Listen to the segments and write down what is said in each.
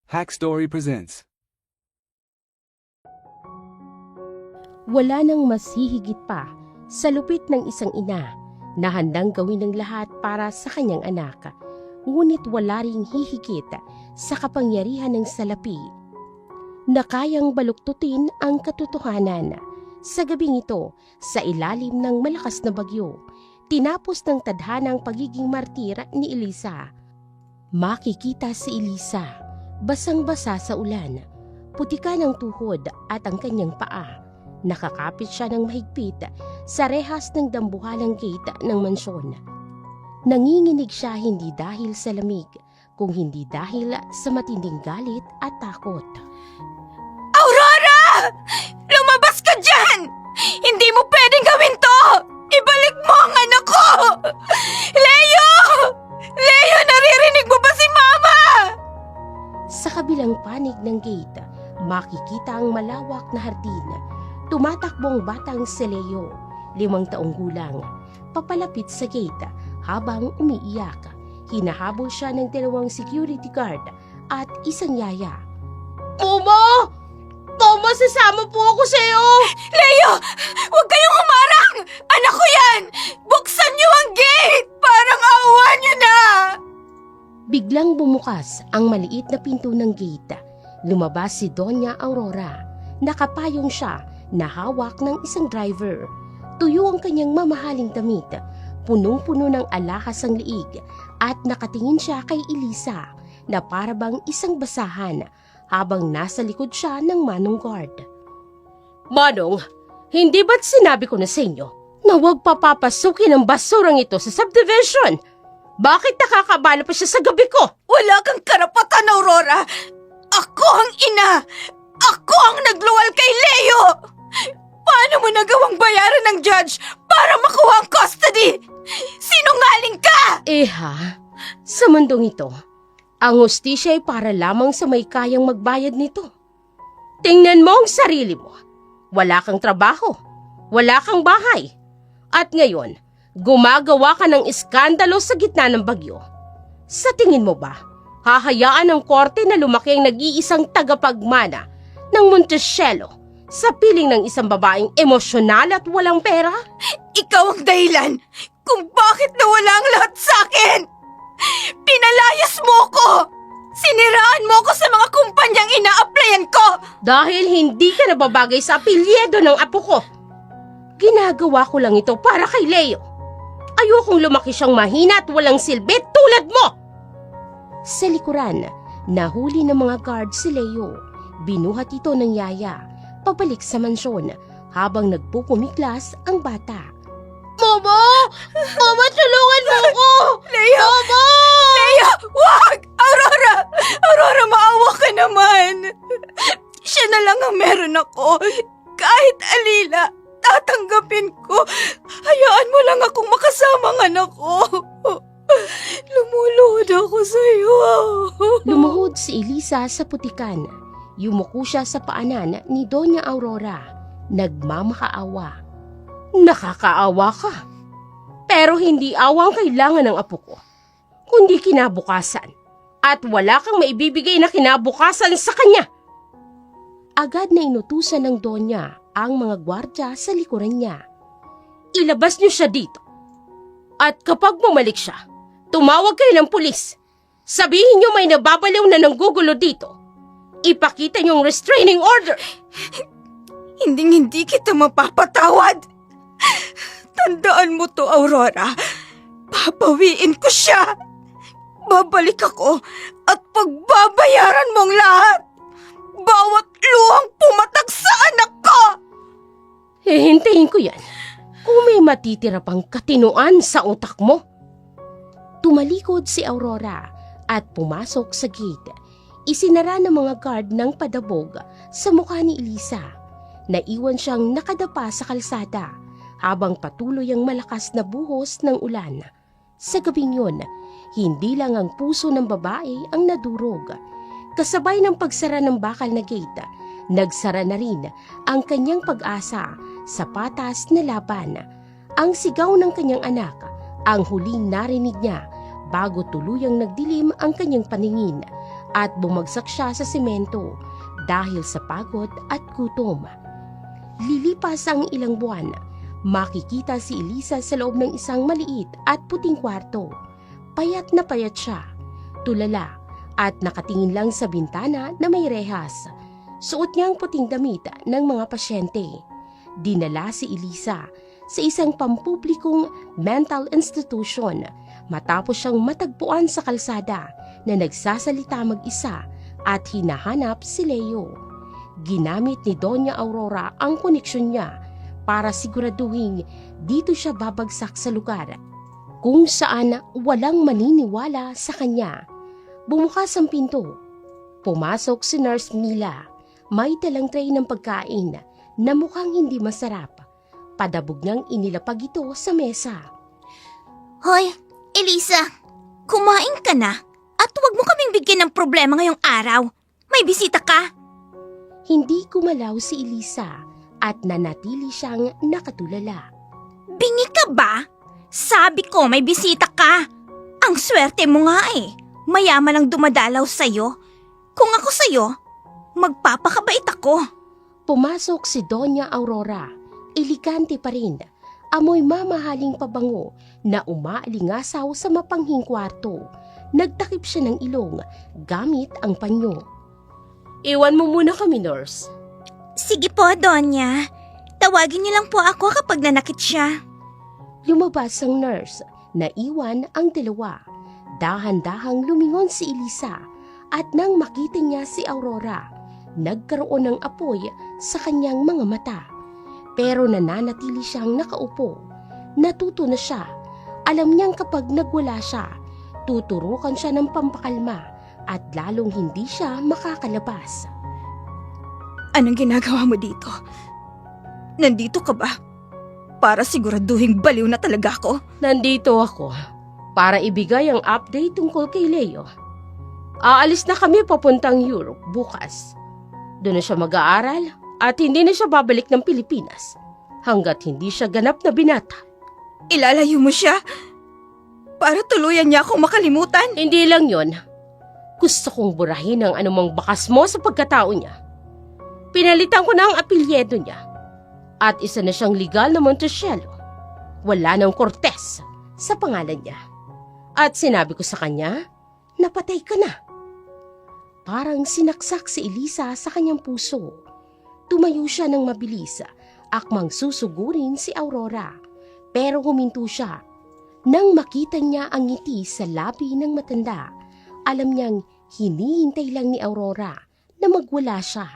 Hack Story presents. Wala nang mas hihigit pa sa lupit ng isang ina na handang gawin ng lahat para sa kanyang anak. Ngunit wala ring hihigit sa kapangyarihan ng salapi na kayang baluktutin ang katotohanan. Sa gabing ito, sa ilalim ng malakas na bagyo, tinapos ng tadhanang pagiging martir ni Elisa. Makikita si Elisa, basang-basa sa ulan, putika ng tuhod at ang kanyang paa. Nakakapit siya ng mahigpit sa rehas ng dambuhalang gate ng mansyon. Nanginginig siya hindi dahil sa lamig, kung hindi dahil sa matinding galit at takot. Aurora! Lumabas ka dyan! Hindi mo pwedeng gawin to! Ibalik mo ang anak ko! Leo! Leo, naririnig mo ba si Mama? Sa kabilang panig ng gate, makikita ang malawak na hardin. Tumatakbong batang si Leo, 5 taong gulang, papalapit sa gate habang umiiyak. Hinahabol siya ng 2 security guard at isang yaya. Mama! Mama, sasama po ako sa'yo! Leo! Huwag kayong humarang! Anak ko yan! Buksan niyo ang gate! Parang awa niyo na! Biglang bumukas ang maliit na pinto ng gate. Lumabas si Doña Aurora. Nakapayong siya na hawak ng isang driver. Tuyo ang kanyang mamahaling damit. Punong-puno ng alahas ang liig at nakatingin siya kay Elisa na parabang isang basahan habang nasa likod siya ng manong guard. Manong, hindi ba't sinabi ko na sa inyo na huwag papapasukin ang basurang ito sa subdivision? Bakit nakakabala pa siya sa gabi ko? Wala kang karapatan, Aurora! Ako ang ina! Ako ang nagluwal kay Leo! Paano mo nagawang bayaran ng judge para makuha ang custody? Sinungaling ka! Sa mundong ito, ang hustisya ay para lamang sa may kayang magbayad nito. Tingnan mo ang sarili mo. Wala kang trabaho, wala kang bahay. At ngayon, gumagawa ka ng iskandalo sa gitna ng bagyo. Sa tingin mo ba, hahayaan ng korte na lumaki ang nag-iisang tagapagmana ng Montecielo sa piling ng isang babaeng emosyonal at walang pera? Ikaw ang dahilan kung bakit nawala ang lahat sa akin! Pinalayas mo ko! Siniraan mo ko sa mga kumpanyang ina-applyan ko! Dahil hindi ka nababagay sa apelyido ng apo ko. Ginagawa ko lang ito para kay Leo. Ayokong lumaki siyang mahina at walang silbi tulad mo! Sa likuran, nahuli ng mga guard si Leo. Binuhat ito ng yaya, pabalik sa mansyon habang nagpupumiklas ang bata. Mama! Mama, tulungan mo ko! Leo! Mama! Leo! Wag! Aurora! Aurora, maawa ka naman! Siya na lang ang meron ako. Kahit alila, tatanggapin ko. Hayaan mo lang akong makasama ang anak ko. Lumuluhod ako sa'yo. Lumuhod si Elisa sa putikan. Yumuko siya sa paanan ni Doña Aurora. Nagmamakaawa. Nakakaawa ka. Pero hindi awang kailangan ng apo ko, kundi kinabukasan. At wala kang maibibigay na kinabukasan sa kanya. Agad na inutusan ng Donya ang mga gwardya sa likuran niya. Ilabas niyo siya dito. At kapag bumalik siya, tumawag kayo ng pulis. Sabihin niyo may nababaliw na nanggugulo dito. Ipakita niyo ang restraining order. Hindi kita mapapatawad. Tandaan mo to, Aurora. Papawiin ko siya. Babalik ako at pagbabayaran mong lahat. Bawat luhang pumatak sa anak ko. Hihintayin ko yan kung may matitira pang katinuan sa utak mo. Tumalikod si Aurora at pumasok sa gate. Isinara ng mga guard ng padabog sa mukha ni Elisa. Naiwan siyang nakadapa sa kalsada habang patuloy ang malakas na buhos ng ulan. Sa gabing yun, hindi lang ang puso ng babae ang nadurog. Kasabay ng pagsara ng bakal na gate, nagsara na rin ang kanyang pag-asa sa patas na laban. Ang sigaw ng kanyang anak, ang huling narinig niya bago tuluyang nagdilim ang kanyang paningin at bumagsak siya sa semento dahil sa pagod at gutom. Lilipas ang ilang buwan, makikita si Elisa sa loob ng isang maliit at puting kwarto. Payat na payat siya, tulala at nakatingin lang sa bintana na may rehas. Suot niya ang puting damit ng mga pasyente. Dinala si Elisa sa isang pampublikong mental institution matapos siyang matagpuan sa kalsada na nagsasalita mag-isa at hinahanap si Leo. Ginamit ni Doña Aurora ang koneksyon niya para siguraduhin dito siya babagsak sa lugar kung saan walang maniniwala sa kanya. Bumukas ang pinto. Pumasok si Nurse Mila. May dalang tray ng pagkain na mukhang hindi masarap. Padabog niyang inilapag ito sa mesa. Hoy, Elisa, kumain ka na at huwag mo kaming bigyan ng problema ngayong araw. May bisita ka. Hindi kumalaw si Elisa at nanatili siyang nakatulala. Bingi ka ba? Sabi ko may bisita ka. Ang swerte mo nga eh. Mayaman ang dumadalaw sa'yo. Kung ako sa'yo, magpapakabait ako. Pumasok si Doña Aurora. Elegante pa rin. Amoy mamahaling pabango na umaalingasaw sa mapanghing kwarto. Nagtakip siya ng ilong gamit ang panyo. Iwan mo muna kami, nurse. Sige po, Donya. Tawagin niyo lang po ako kapag nanakit siya. Lumabas ang nurse. Naiwan ang dalawa. Dahan-dahang lumingon si Elisa at nang makita niya si Aurora, nagkaroon ng apoy sa kanyang mga mata. Pero nananatili siyang nakaupo. Natuto na siya. Alam niyang kapag nagwala siya, tuturukan siya ng pampakalma at lalong hindi siya makakalabas. Anong ginagawa mo dito? Nandito ka ba? Para siguraduhin baliw na talaga ako? Nandito ako para ibigay ang update tungkol kay Leo. Aalis na kami papuntang Europe bukas. Doon na siya mag-aaral at hindi na siya babalik ng Pilipinas hanggat hindi siya ganap na binata. Ilalayo mo siya? Para tuluyan niya akong makalimutan? Hindi lang yon. Gusto kong burahin ang anumang bakas mo sa pagkatao niya. Pinalitan ko na ang apelyedo niya at isa na siyang legal na Montesielo. Wala nang Cortez sa pangalan niya. At sinabi ko sa kanya, napatay ka na. Parang sinaksak si Elisa sa kanyang puso. Tumayo siya ng mabilis, akmang susugurin si Aurora. Pero huminto siya. Nang makita niya ang ngiti sa labi ng matanda, alam niyang hinihintay lang ni Aurora na magwala siya.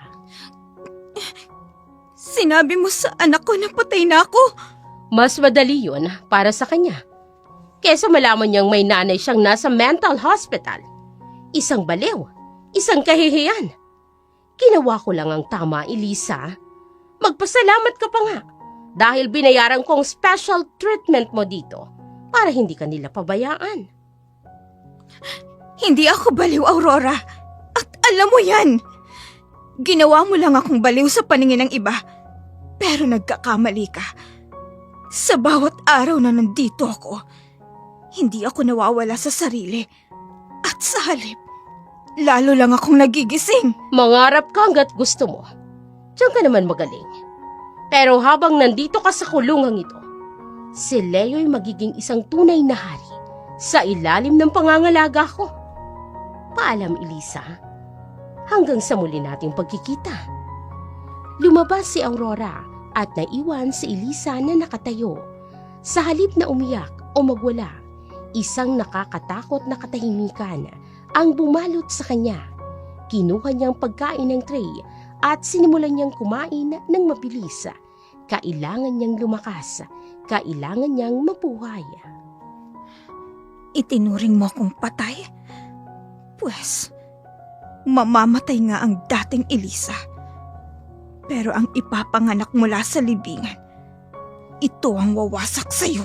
Sinabi mo sa anak ko na patay na ako. Mas madali yun para sa kanya. Kesa malaman niyang may nanay siyang nasa mental hospital. Isang baliw, isang kahihiyan. Ginawa ko lang ang tama, Elisa. Magpasalamat ka pa nga dahil binayaran ko ang special treatment mo dito para hindi ka nila pabayaan. Hindi ako baliw, Aurora. At alam mo yan. Ginawa mo lang akong baliw sa paningin ng iba. Pero nagkakamali ka. Sa bawat araw na nandito ako, hindi ako nawawala sa sarili. At sa halip, lalo lang akong nagigising. Mangarap ka hanggat gusto mo. Diyan ka naman magaling. Pero habang nandito ka sa kulungang ito, si Leo'y magiging isang tunay na hari sa ilalim ng pangangalaga ko. Paalam, Elisa. Hanggang sa muli nating pagkikita. Lumabas si Aurora at naiwan si Elisa na nakatayo. Sa halip na umiyak o magwala, isang nakakatakot na katahimikan ang bumalot sa kanya. Kinuha niyang pagkain ng tray at sinimulan niyang kumain ng mabilis. Kailangan niyang lumakas. Kailangan niyang mabuhay. Itinuring mo akong patay? Pwes, mamamatay nga ang dating Elisa. Pero ang ipapanganak mula sa libingan, ito ang wawasak sa'yo.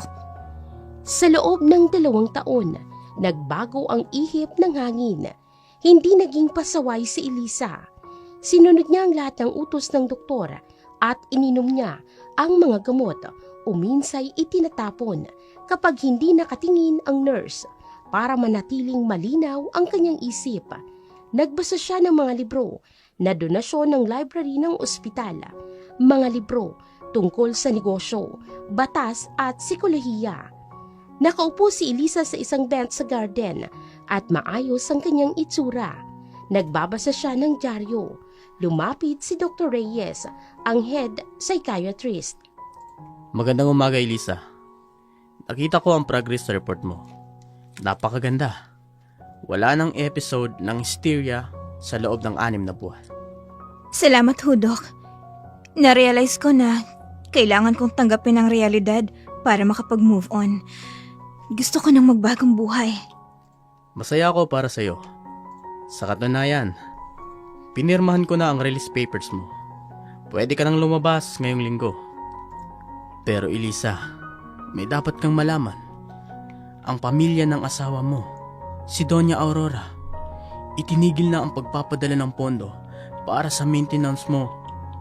Sa loob ng 2 taon, nagbago ang ihip ng hangin. Hindi naging pasaway si Elisa. Sinunod niya ang lahat ng utos ng doktor at ininom niya ang mga gamot o minsay itinatapon kapag hindi nakatingin ang nurse para manatiling malinaw ang kanyang isip. Nagbasa siya ng mga libro na donasyon ng library ng ospital, mga libro tungkol sa negosyo, batas at psikolohiya. Nakaupo si Elisa sa isang bench sa garden at maayos ang kanyang itsura. Nagbabasa siya ng dyaryo. Lumapit si Dr. Reyes, ang head psychiatrist. Magandang umaga, Elisa. Nakita ko ang progress report mo. Napakaganda. Wala nang episode ng hysteria sa loob ng 6 na buwan. Salamat ho, Doc. Narealize ko na kailangan kong tanggapin ang realidad para makapag-move on. Gusto ko nang magbagong buhay. Masaya ako para sa'yo. Sa katunayan, pinirmahan ko na ang release papers mo. Pwede ka nang lumabas ngayong linggo. Pero Elisa, may dapat kang malaman. Ang pamilya ng asawa mo, si Doña Aurora, itinigil na ang pagpapadala ng pondo para sa maintenance mo.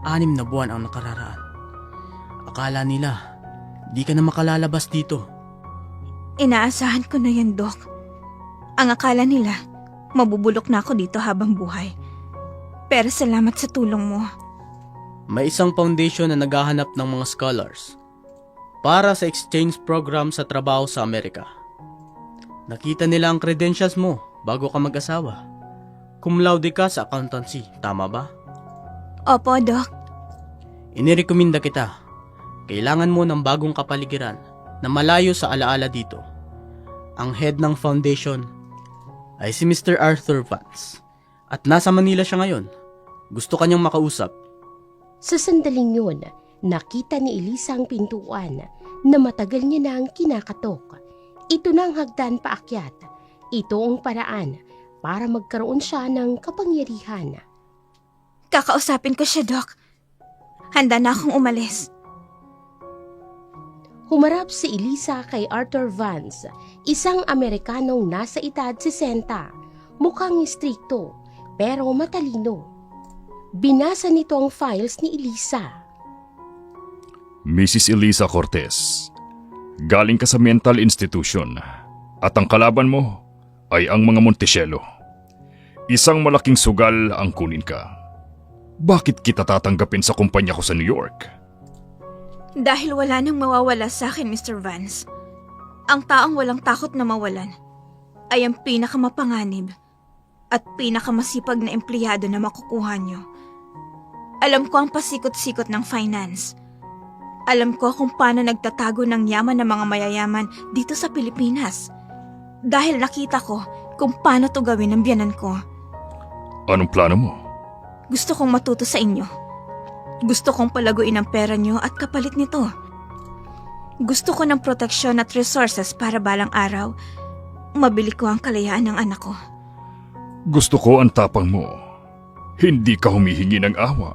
6 na buwan ang nakararaan. Akala nila, di ka na makalalabas dito. Inaasahan ko na yan, Doc. Ang akala nila, mabubulok na ako dito habang buhay. Pero salamat sa tulong mo. May isang foundation na naghahanap ng mga scholars para sa exchange program sa trabaho sa Amerika. Nakita nila ang credentials mo bago ka mag-asawa. Cum laude ka sa accountancy, tama ba? Opo, Doc. Inirekomenda kita. Kailangan mo ng bagong kapaligiran na malayo sa alaala dito. Ang head ng foundation ay si Mr. Arthur Vance at nasa Manila siya ngayon. Gusto kanyang makausap. Sa sandaling yun, nakita ni Elisa ang pintuan na matagal niya nang kinakatok. Ito na ang hagdan paakyat. Ito ang paraan para magkaroon siya ng kapangyarihan. Kakausapin ko siya, Doc. Handa na akong umalis. Humarap si Elisa kay Arthur Vance, isang Amerikanong nasa edad 60, mukhang istrikto pero matalino. Binasa nito ang files ni Elisa. Mrs. Elisa Cortez, galing ka sa mental institution at ang kalaban mo ay ang mga Montesielo. Isang malaking sugal ang kunin ka. Bakit kita tatanggapin sa kumpanya ko sa New York? Dahil wala nang mawawala sa akin, Mr. Vance. Ang taong walang takot na mawalan ay ang pinakamapanganib at pinakamasipag na empleyado na makukuha nyo. Alam ko ang pasikot-sikot ng finance. Alam ko kung paano nagtatago ng yaman ng mga mayayaman dito sa Pilipinas. Dahil nakita ko kung paano to gawin ng biyanan ko. Anong plano mo? Gusto kong matuto sa inyo. Gusto kong palaguin ang pera nyo at kapalit nito. Gusto ko ng proteksyon at resources para balang araw, mabili ko ang kalayaan ng anak ko. Gusto ko ang tapang mo. Hindi ka humihingi ng awa.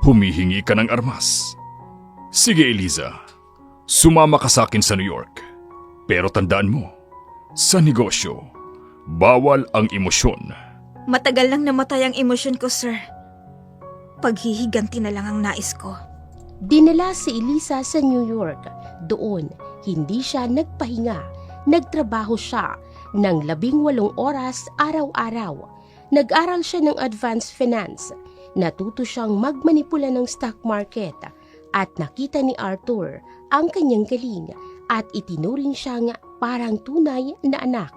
Humihingi ka ng armas. Sige, Elisa. Sumama ka sa akin sa New York. Pero tandaan mo, sa negosyo, bawal ang emosyon. Matagal lang namatay ang emosyon ko, sir. Paghihiganti na lang ang nais ko. Dinala si Elisa sa New York. Doon, hindi siya nagpahinga. Nagtrabaho siya ng 18 oras araw-araw. Nag-aral siya ng advanced finance. Natuto siyang magmanipula ng stock market. At nakita ni Arthur ang kanyang galing at itinuring siyang parang tunay na anak.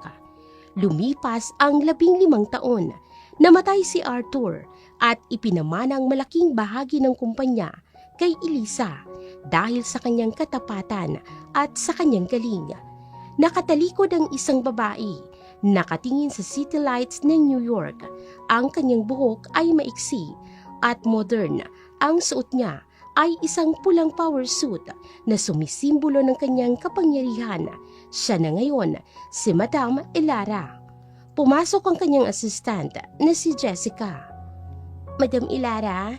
Lumipas ang 15 taon. Namatay si Arthur at ipinamanang malaking bahagi ng kumpanya kay Elisa dahil sa kanyang katapatan at sa kanyang galing. Nakatalikod ang isang babae, nakatingin sa city lights ng New York. Ang kanyang buhok ay maiksi at modern. Ang suot niya ay isang pulang power suit na sumisimbolo ng kanyang kapangyarihan. Siya na ngayon si Madame Ilara. Pumasok ang kanyang assistant na si Jessica. Madam Ilara,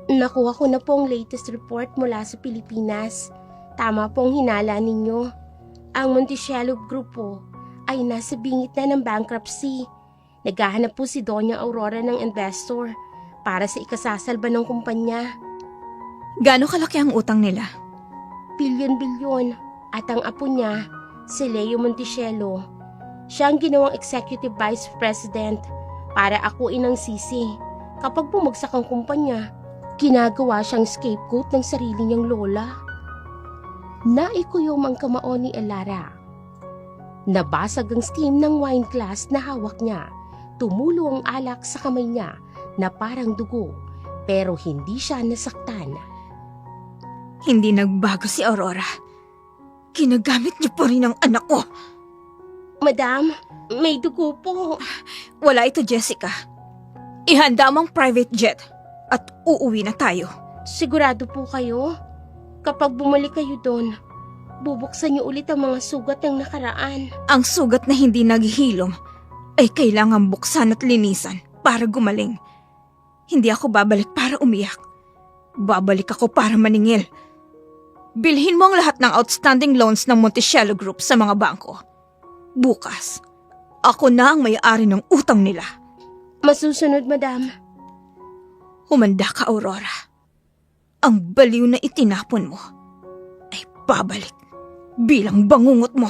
nakuha ko na po ang latest report mula sa Pilipinas. Tama pong hinala ninyo. Ang Montesielo Group po ay nasa bingit na ng bankruptcy. Naghahanap po si Doña Aurora ng investor para sa ikasasalba ng kumpanya. Gaano kalaki ang utang nila? Bilyon-bilyon. At ang apo niya, si Leo Montesielo. Siya ang ginawang executive vice president. para akuin ang sisi. Kapag bumagsak ang kumpanya, ginagawa siyang scapegoat ng sarili niyang lola. Naikuyom ang kamao ni Elara. Nabasag ang steam ng wine glass na hawak niya. Tumulo ang alak sa kamay niya na parang dugo, pero hindi siya nasaktan. Hindi nagbago si Aurora. Ginagamit niyo pa rin ang anak ko. Madam, may dugo po. Wala ito, Jessica. Ihanda mo ang private jet at uuwi na tayo. Sigurado po kayo? Kapag bumalik kayo doon, bubuksan niyo ulit ang mga sugat ng nakaraan. Ang sugat na hindi naghihilom ay kailangan buksan at linisan para gumaling. Hindi ako babalik para umiyak. Babalik ako para maningil. Bilhin mo ang lahat ng outstanding loans ng Monticello Group sa mga bangko. Bukas, ako na ang may-ari ng utang nila. Masusunod, madam. Humanda ka, Aurora. Ang baliw na itinapon mo ay babalik bilang bangungot mo.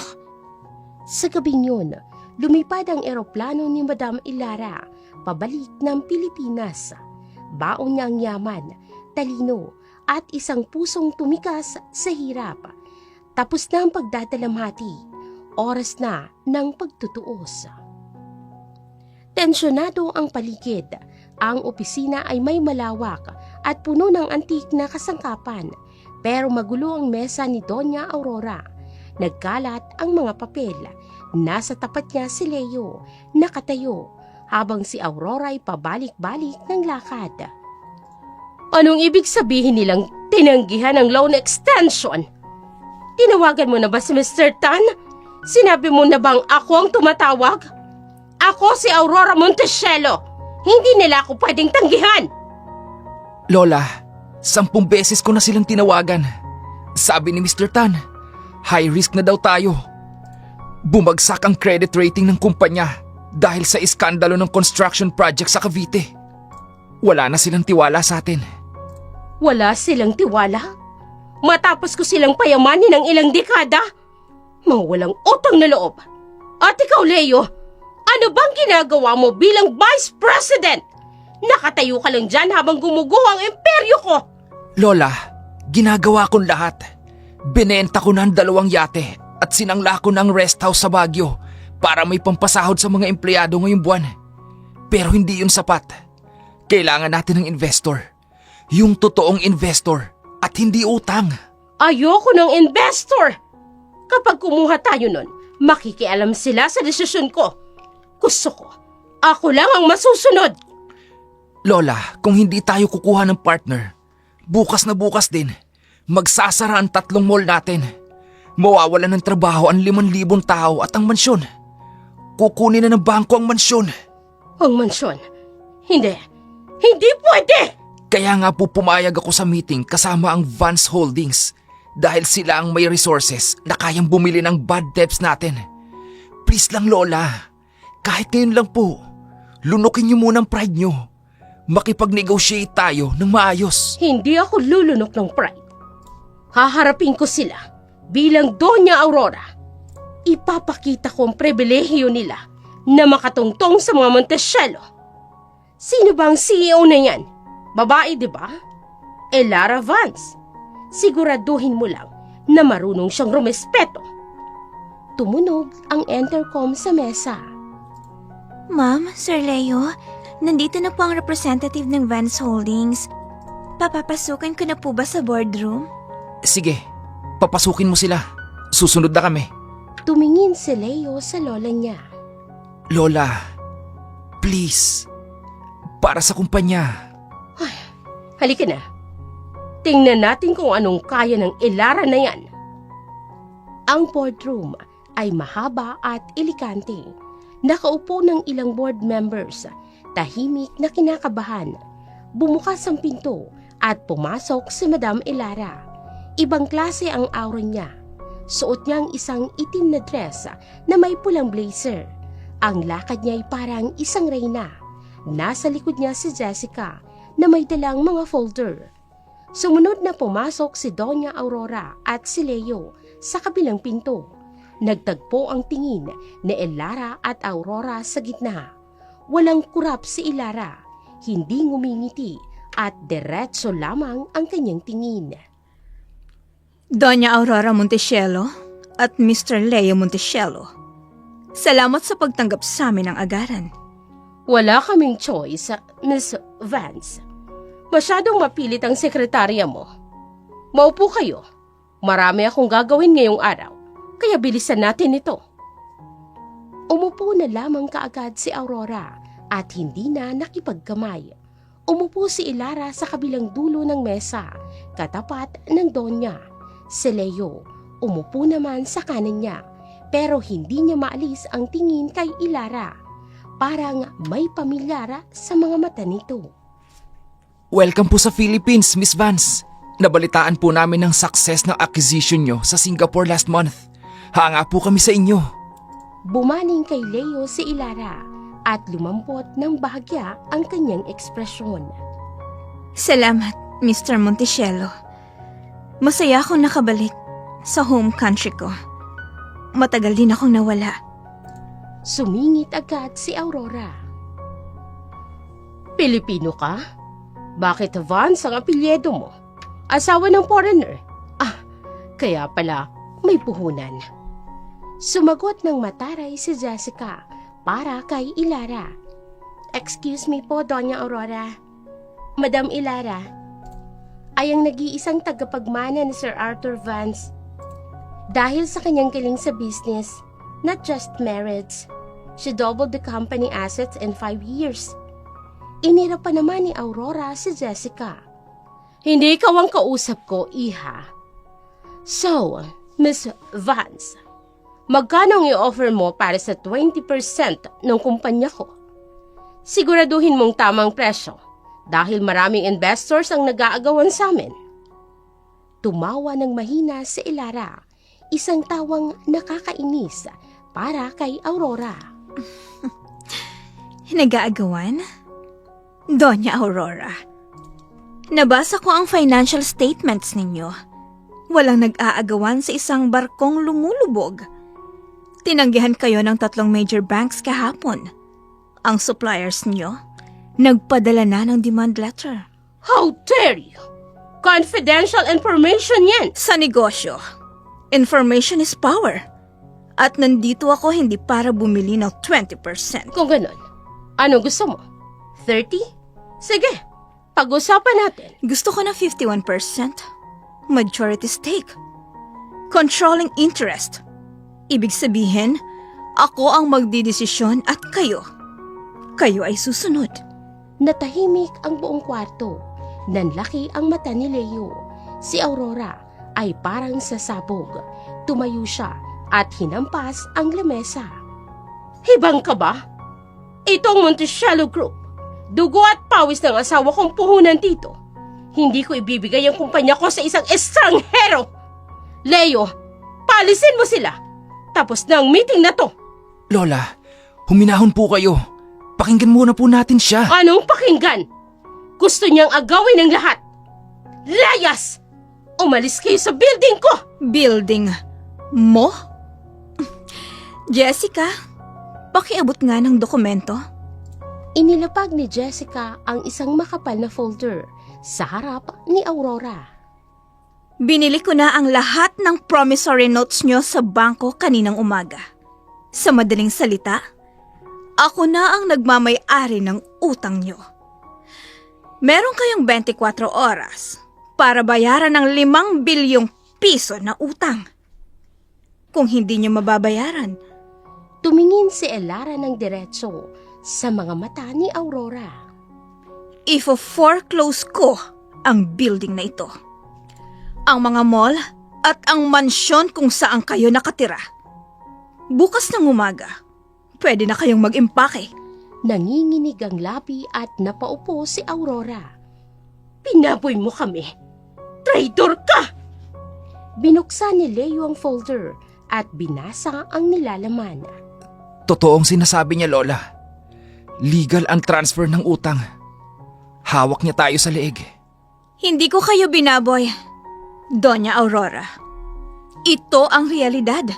Sa gabing yun, lumipad ang eroplano ni Madam Elara pabalik ng Pilipinas. Baon niya ang yaman, talino at isang pusong tumikas sa hirap. Tapos na ang pagdadalamhati. Oras na ng pagtutuos. Tensyonado ang paligid. Ang opisina ay may malawak at puno ng antik na kasangkapan. Pero magulo ang mesa ni Doña Aurora. Nagkalat ang mga papel. Nasa tapat niya si Leo, nakatayo, habang si Aurora ay pabalik-balik ng lakad. Anong ibig sabihin nilang tinanggihan ang loan extension? Tinawagan mo na ba si Mr. Tan? Sinabi mo na bang ako ang tumatawag? Ako si Aurora Monticello. Hindi nila ako pwedeng tanggihan. Lola, 10 beses ko na silang tinawagan. Sabi ni Mr. Tan, high risk na daw tayo. Bumagsak ang credit rating ng kumpanya dahil sa iskandalo ng construction project sa Cavite. Wala na silang tiwala sa atin. Wala silang tiwala? Matapos ko silang payamanin ng ilang dekada? Mga walang utang na loob. At ikaw, Leo, ano bang ginagawa mo bilang Vice President? Nakatayo ka lang dyan habang gumuguho ang imperyo ko. Lola, ginagawa kong lahat. Binenta ko na ang 2 yate at sinangla ko ng rest house sa Baguio para may pampasahod sa mga empleyado ngayong buwan. Pero hindi yun sapat. Kailangan natin ng investor. Yung totoong investor at hindi utang. Ayoko ng investor. Kapag kumuha tayo nun, makikialam sila sa desisyon ko. Gusto ko, ako lang ang masusunod. Lola, kung hindi tayo kukuha ng partner, bukas na bukas din, magsasara ang 3 mall natin. Mawawalan ng trabaho ang 5,000 tao at ang mansyon. Kukunin na ng bangko ang mansyon. Ang mansyon? Hindi. Hindi pwede! Kaya nga po pumayag ako sa meeting kasama ang Vance Holdings dahil sila ang may resources na kayang bumili ng bad debts natin. Please lang, Lola. Kahit ngayon lang po, lunukin niyo muna ang pride niyo. Makipag-negotiate tayo ng maayos. Hindi ako lulunok ng pride. Haharapin ko sila bilang Doña Aurora. Ipapakita ko ang pribilehiyo nila na makatungtong sa mga Monticello. Sino ba ang CEO na yan? Babae, di ba? Elara Vance. Siguraduhin mo lang na marunong siyang rumespeto. Tumunog ang intercom sa mesa. Ma'am, Sir Leo, nandito na po ang representative ng Vance Holdings. Papapasukin ko na po ba sa boardroom? Sige, papasukin mo sila. Susunod na kami. Tumingin si Leo sa lola niya. Lola, please. Para sa kumpanya. Halika na. Tingnan natin kung anong kaya ng Elara na yan. Ang boardroom ay mahaba at elegante. Nakaupo ng ilang board members, tahimik na kinakabahan. Bumukas ang pinto at pumasok si Madam Elara. Ibang klase ang aura niya. Suot niya ang isang itim na dress na may pulang blazer. Ang lakad niya ay parang isang reyna. Nasa likod niya si Jessica na may dalang mga folder. Sumunod na pumasok si Doña Aurora at si Leo sa kabilang pinto. Nagtagpo ang tingin ni Elara at Aurora sa gitna. Walang kurap si Ilara, hindi ngumingiti at diretso lamang ang kanyang tingin. Doña Aurora Montesielo at Mr. Leo Montesielo, salamat sa pagtanggap sa amin ng agaran. Wala kaming choice, Miss Vance. Masyadong mapilit ang sekretarya mo. Maupo kayo. Marami akong gagawin ngayong araw, kaya bilisan natin ito. Umupo na lamang kaagad si Aurora at hindi na nakipagkamay. Umupo si Ilara sa kabilang dulo ng mesa, katapat ng Donya. Si Leo, umupo naman sa kanan niya, pero hindi niya maalis ang tingin kay Ilara. Parang may pamilyara sa mga mata nito. Welcome po sa Philippines, Miss Vance. Nabalitaan po namin ng success ng acquisition nyo sa Singapore last month. Hanga po kami sa inyo. Bumaling kay Leo si Ilara at lumampot ng bahagya ang kanyang ekspresyon. Salamat, Mr. Montesielo. Masaya akong nakabalik sa home country ko. Matagal din akong nawala. Sumingit agad si Aurora. Pilipino ka? Bakit Vance ang apelyido mo? Asawa ng foreigner? Kaya pala may puhunan. Sumagot ng mataray si Jessica para kay Ilara. Excuse me po, Doña Aurora. Madam Ilara, ay ang nag-iisang tagapagmana ni Sir Arthur Vance. Dahil sa kanyang galing sa business, not just marriage, she doubled the company assets in 5 years. Inira pa naman ni Aurora si Jessica. Hindi ikaw ang kausap ko, iha. So, Miss Vance, magkano ang i-offer mo para sa 20% ng kumpanya ko? Siguraduhin mong tamang presyo dahil maraming investors ang nag-aagawan sa amin. Tumawa ng mahina si Ilara, isang tawang nakakainis para kay Aurora. Nag-aagawan? Doña Aurora, nabasa ko ang financial statements ninyo. Walang nag-aagawan sa isang barkong lumulubog. Tinanggihan kayo ng 3 major banks kahapon. Ang suppliers niyo, nagpadala na ng demand letter. How dare you! Confidential information yan! Sa negosyo, information is power. At nandito ako hindi para bumili ng 20%. Kung ganun, ano gusto mo? 30? Sige, pag-usapan natin. Gusto ko ng 51%. Majority stake. Controlling interest. Ibig sabihin, ako ang magdidesisyon at kayo. Kayo ay susunod. Natahimik ang buong kwarto. Nanlaki ang mata ni Leo. Si Aurora ay parang sasabog. Tumayo siya at hinampas ang lamesa. Hibang ka ba? Itong Montesielo Group, dugo at pawis ng asawa kong puhunan dito. Hindi ko ibibigay ang kumpanya ko sa isang estranghero. Leo, palisin mo sila. Tapos na ang meeting na to. Lola, huminahon po kayo. Pakinggan muna po natin siya. Anong pakinggan? Gusto niyang agawin ang lahat. Layas! Umalis kayo sa building ko! Building mo? Jessica, pakiabot nga ng dokumento. Inilapag ni Jessica ang isang makapal na folder sa harap ni Aurora. Binili ko na ang lahat ng promissory notes nyo sa bangko kaninang umaga. Sa madaling salita, ako na ang nagmamay-ari ng utang nyo. Meron kayong 24 oras para bayaran ng 5 bilyong piso na utang. Kung hindi nyo mababayaran, Tumingin si Ilara ng diretso sa mga mata ni Aurora. ifo-foreclose ko ang building na ito. Ang mga mall at ang mansyon kung saan kayo nakatira. Bukas ng umaga, pwede na kayong mag-impake. Nanginginig ang labi at napaupo si Aurora. Pinaboy mo kami! Traitor ka! Binuksan ni Leo ang folder at binasa ang nilalaman. Totoong sinasabi niya, Lola. Legal ang transfer ng utang. Hawak niya tayo sa leeg. Hindi ko kayo binaboy, Doña Aurora. Ito ang realidad.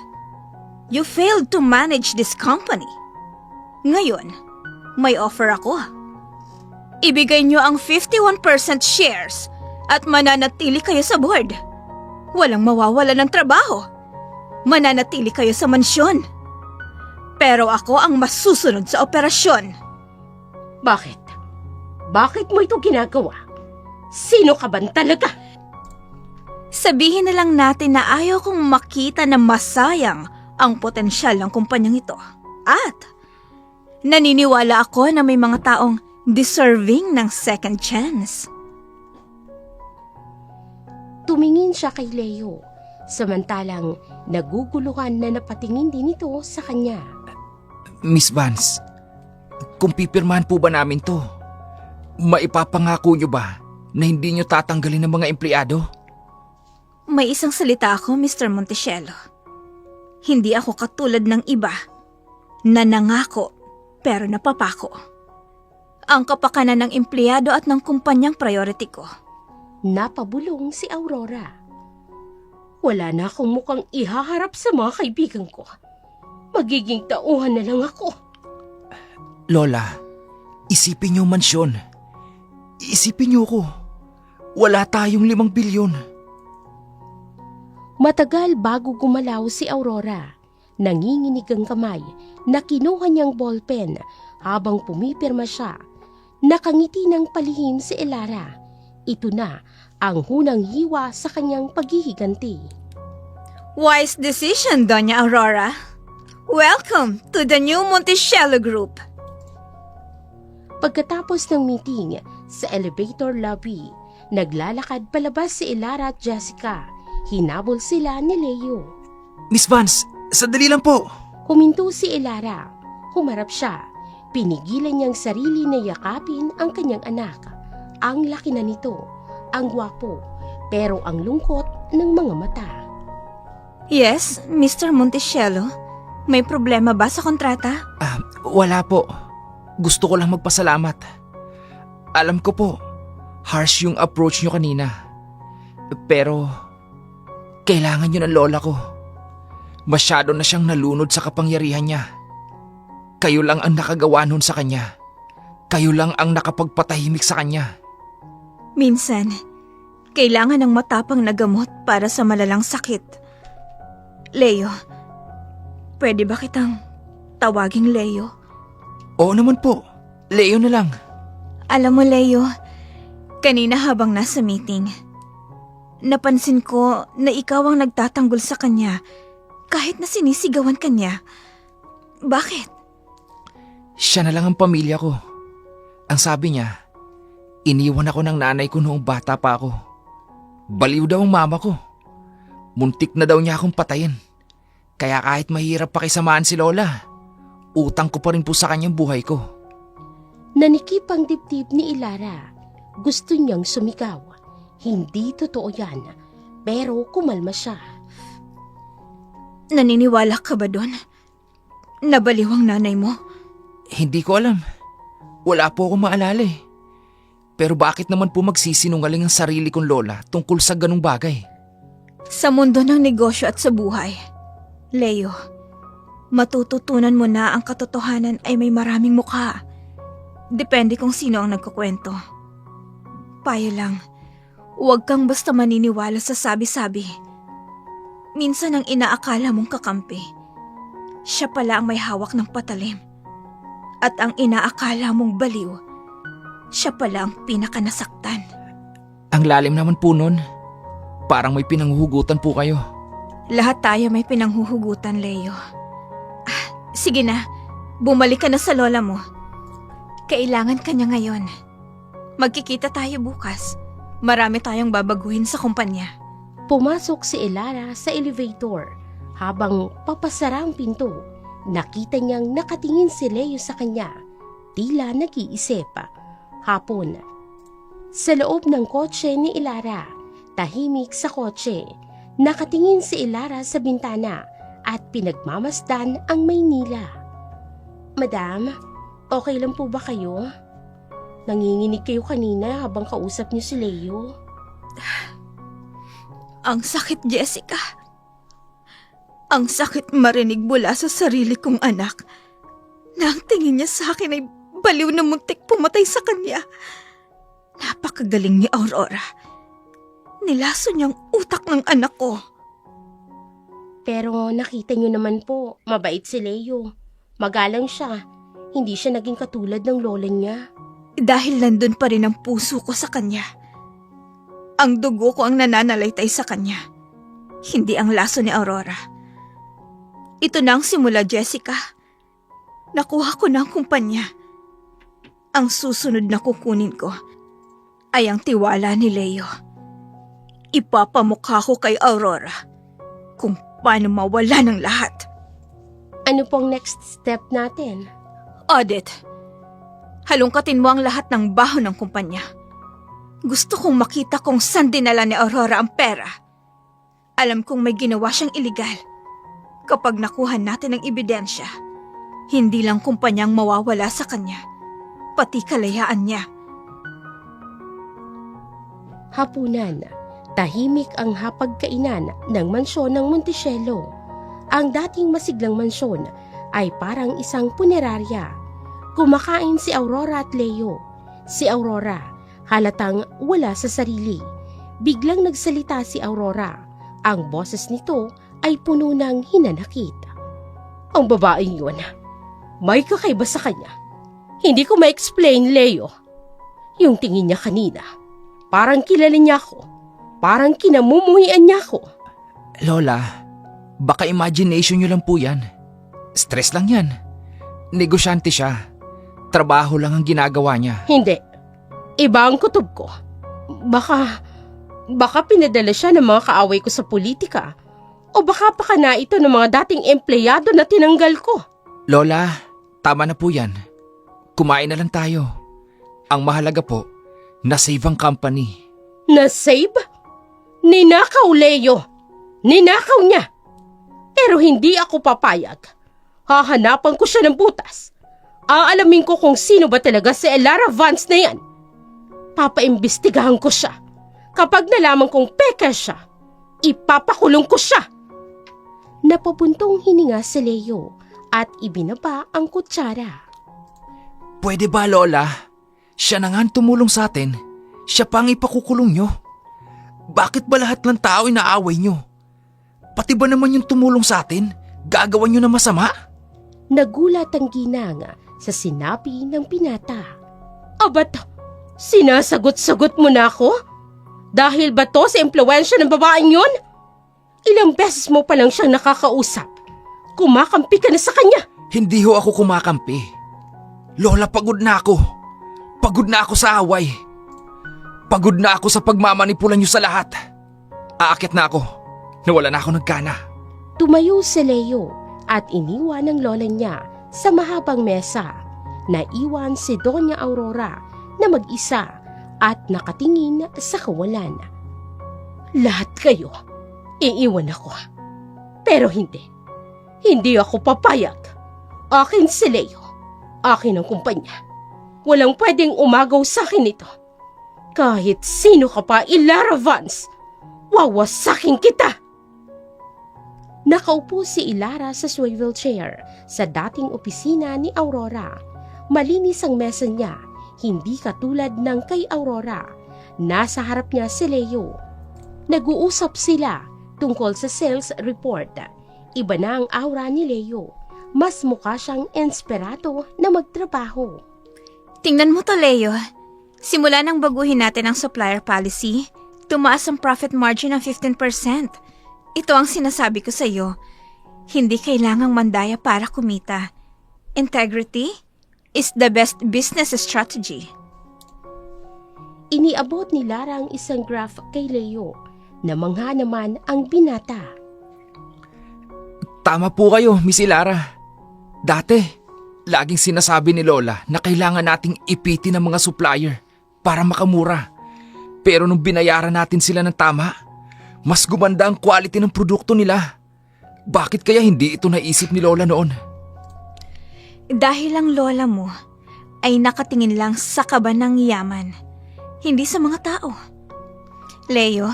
You failed to manage this company. Ngayon, May offer ako. Ibigay niyo ang 51% shares at mananatili kayo sa board. Walang mawawala ng trabaho. Mananatili kayo sa mansyon. Pero ako ang masusunod sa operasyon. Bakit? Bakit mo ito ginagawa? Sino ka ba talaga? Sabihin na lang natin na ayaw kong makita na masayang ang potensyal ng kumpanyang ito. At naniniwala ako na may mga taong deserving ng second chance. Tumingin siya kay Leo, samantalang naguguluhan na napatingin din ito sa kanya. Miss Vance, kung pipirmahan po ba namin to, maipapangako nyo ba na hindi nyo tatanggalin ng mga empleyado? May isang salita ako, Mr. Montechello. Hindi ako katulad ng iba na nangako pero napapako. Ang kapakanan ng empleyado at ng kumpanyang priority ko. Napabulong si Aurora. Wala na akong mukhang ihaharap sa mga kaibigan ko. Magiging tauhan na lang ako. Lola, isipin nyo mansyon. Isipin nyo ko. Wala tayong 5 bilyon. Matagal bago gumalaw si Aurora. Nanginginig ang kamay na kinuha niyang ballpen habang pumipirma siya. Nakangiti ng palihim si Elara. Ito na ang hunang hiwa sa kanyang paghihiganti. Wise decision, Doña Aurora. Welcome to the new Montechello Group. Pagkatapos ng meeting sa elevator lobby, naglalakad palabas si Elara at Jessica. Hinabol sila ni Leo. Miss Vance, sandali lang po. Huminto si Elara. Humarap siya. Pinigilan niyang sarili na yakapin ang kanyang anak. Ang laki na nito, ang gwapo, pero ang lungkot ng mga mata. Yes, Mr. Montechello. May problema ba sa kontrata? Wala po. Gusto ko lang magpasalamat. Alam ko po, harsh yung approach nyo kanina. Pero, kailangan nyo ng lola ko. Masyado na siyang nalunod sa kapangyarihan niya. Kayo lang ang nakagawa nun sa kanya. Kayo lang ang nakapagpatahimik sa kanya. Minsan, kailangan ng matapang na gamot para sa malalang sakit. Leo, pwede ba kitang tawaging Leo? Oo naman po. Leo na lang. Alam mo, Leo, kanina habang nasa meeting, napansin ko na ikaw ang nagtatanggol sa kanya kahit na sinisigawan kanya. Bakit? Siya na lang ang pamilya ko. Ang sabi niya, iniwan ako ng nanay ko noong bata pa ako. Baliw daw ang mama ko. Muntik na daw niya akong patayin. Kaya kahit mahirap pakisamahan si Lola, utang ko pa rin po sa kanyang buhay ko. Nanikip ang dibdib ni Elara. Gusto niyang sumigaw. Hindi totoo yan, pero kumalma siya. Naniniwala ka ba doon? Nabaliw ang nanay mo? Hindi ko alam. Wala po akong maalala eh. Pero bakit naman po magsisinungaling ang sarili kong lola tungkol sa ganung bagay? Sa mundo ng negosyo at sa buhay, Leo, matututunan mo na ang katotohanan ay may maraming mukha. Depende kung sino ang nagkukwento. Payo lang, huwag kang basta maniniwala sa sabi-sabi. Minsan ang inaakala mong kakampi, siya pala ang may hawak ng patalim. At ang inaakala mong baliw, siya pala ang pinakanasaktan. Ang lalim naman po nun. Parang may pinanghuhugutan po kayo. Lahat tayo may pinanghuhugutan, Leo. Sige na, bumalik ka na sa lola mo. Kailangan ka niya ngayon. Magkikita tayo bukas. Marami tayong babaguhin sa kumpanya. Pumasok si Elara sa elevator. Habang papasara ang pinto, nakita niyang nakatingin si Leo sa kanya. Tila nag-iisip. Hapon. Sa loob ng kotse ni Elara, tahimik sa kotse, nakatingin si Elara sa bintana at pinagmamasdan ang Maynila. Madam, okay lang po ba kayo? Nanginginig kayo kanina habang kausap niyo si Leo. Ang sakit, Jessica. Ang sakit marinig mula sa sarili kong anak na ang tingin niya sa akin ay baliw na muntik pumatay sa kanya. Napakagaling ni Aurora. Nilaso niyang utak ng anak ko. Pero nakita niyo naman po, mabait si Leo. Magalang siya. Hindi siya naging katulad ng lola niya. Dahil nandun pa rin ang puso ko sa kanya. Ang dugo ko ang nananalaytay sa kanya. Hindi ang laso ni Aurora. Ito na ang simula, Jessica. Nakuha ko na ang kumpanya. Ang susunod na kukunin ko ay ang tiwala ni Leo. Ipapamukha ko kay Aurora kung paano mawala ng lahat. Ano pong next step natin? Audit. Halungkatin mo ang lahat ng baho ng kumpanya. Gusto kong makita kung saan dinala ni Aurora ang pera. Alam kong may ginawa siyang iligal. Kapag nakuha natin ang ebidensya, hindi lang kumpanyang mawawala sa kanya, pati kalayaan niya. Hapunan, tahimik ang hapagkainan ng mansyon ng Monticello. Ang dating masiglang mansyon ay parang isang punerarya. Kumakain si Aurora at Leo. Si Aurora, halatang wala sa sarili. Biglang nagsalita si Aurora. Ang boses nito ay puno ng hinanakit. Ang babaeng yun, may kakaiba sa kanya. Hindi ko ma-explain, Leo. Yung tingin niya kanina, parang kilala niya ako. Parang kinamumuhian niya ako. Lola, baka imagination nyo lang po yan. Stress lang yan. Negosyante siya. Trabaho lang ang ginagawa niya. Hindi. Iba ang kutob ko. Baka pinadala siya ng mga kaaway ko sa politika. O baka pakana ito ng mga dating empleyado na tinanggal ko. Lola, tama na po yan. Kumain na lang tayo. Ang mahalaga po, na-save ang company. Na-save? Ninakaw, Leo. Ninakaw niya. Pero hindi ako papayag. Hahanapan ko siya ng butas. Aalamin ko kung sino ba talaga si Elara Vance na yan. Papaimbestigahan ko siya. Kapag nalaman kong peke siya, ipapakulong ko siya. Napabuntong hininga si Leo at ibinaba ang kutsara. Pwede ba, Lola? Siya na nga ang tumulong sa atin. Siya pa ang ipakukulong nyo. Bakit ba lahat ng tao inaaway nyo? Pati ba naman yung tumulong sa atin, gagawan nyo na masama? Nagulat ang ginang sa sinabi ng binata. Abat, sinasagot-sagot mo na ako? Dahil ba to sa impluwensya ng babaeng yun? Ilang beses mo pa lang siyang nakakausap. Kumakampi ka na sa kanya. Hindi ho ako kumakampi. Lola, pagod na ako. Pagod na ako sa away. Pagod na ako sa pagmamanipulan nyo sa lahat. Aakit na ako. Nawala na ako ng gana. Tumayo si Leo at iniwan ng lola niya sa mahabang mesa. Naiwan si Doña Aurora na mag-isa at nakatingin sa kawalan. Lahat kayo, iiwan ako. Pero hindi. Hindi ako papayag. Akin si Leo. Akin ang kumpanya. Walang pwedeng umagaw sa akin ito. Kahit sino ka pa, Elara Vance, wawasakin kita! Nakaupo si Elara sa swivel chair sa dating opisina ni Aurora. Malinis ang mesa niya, hindi katulad ng kay Aurora. Nasa harap niya si Leo. Nag-uusap sila tungkol sa sales report. Iba na ang aura ni Leo. Mas mukha siyang inspirado na magtrabaho. Tingnan mo to, Leo. Simula nang baguhin natin ang supplier policy, tumaas ang profit margin ng 15%. Ito ang sinasabi ko sa iyo. Hindi kailangang mandaya para kumita. Integrity is the best business strategy. Iniabot ni Lara ang isang graph kay Leo. Namangha naman ang binata. Tama po kayo, Miss Elara. Dati, laging sinasabi ni Lola na kailangan nating ipitin ang mga supplier para makamura. Pero nung binayaran natin sila ng tama, mas gumanda ang quality ng produkto nila. Bakit kaya hindi ito naisip ni Lola noon? Dahil ang lola mo ay nakatingin lang sa kaba ng yaman, hindi sa mga tao. Leo,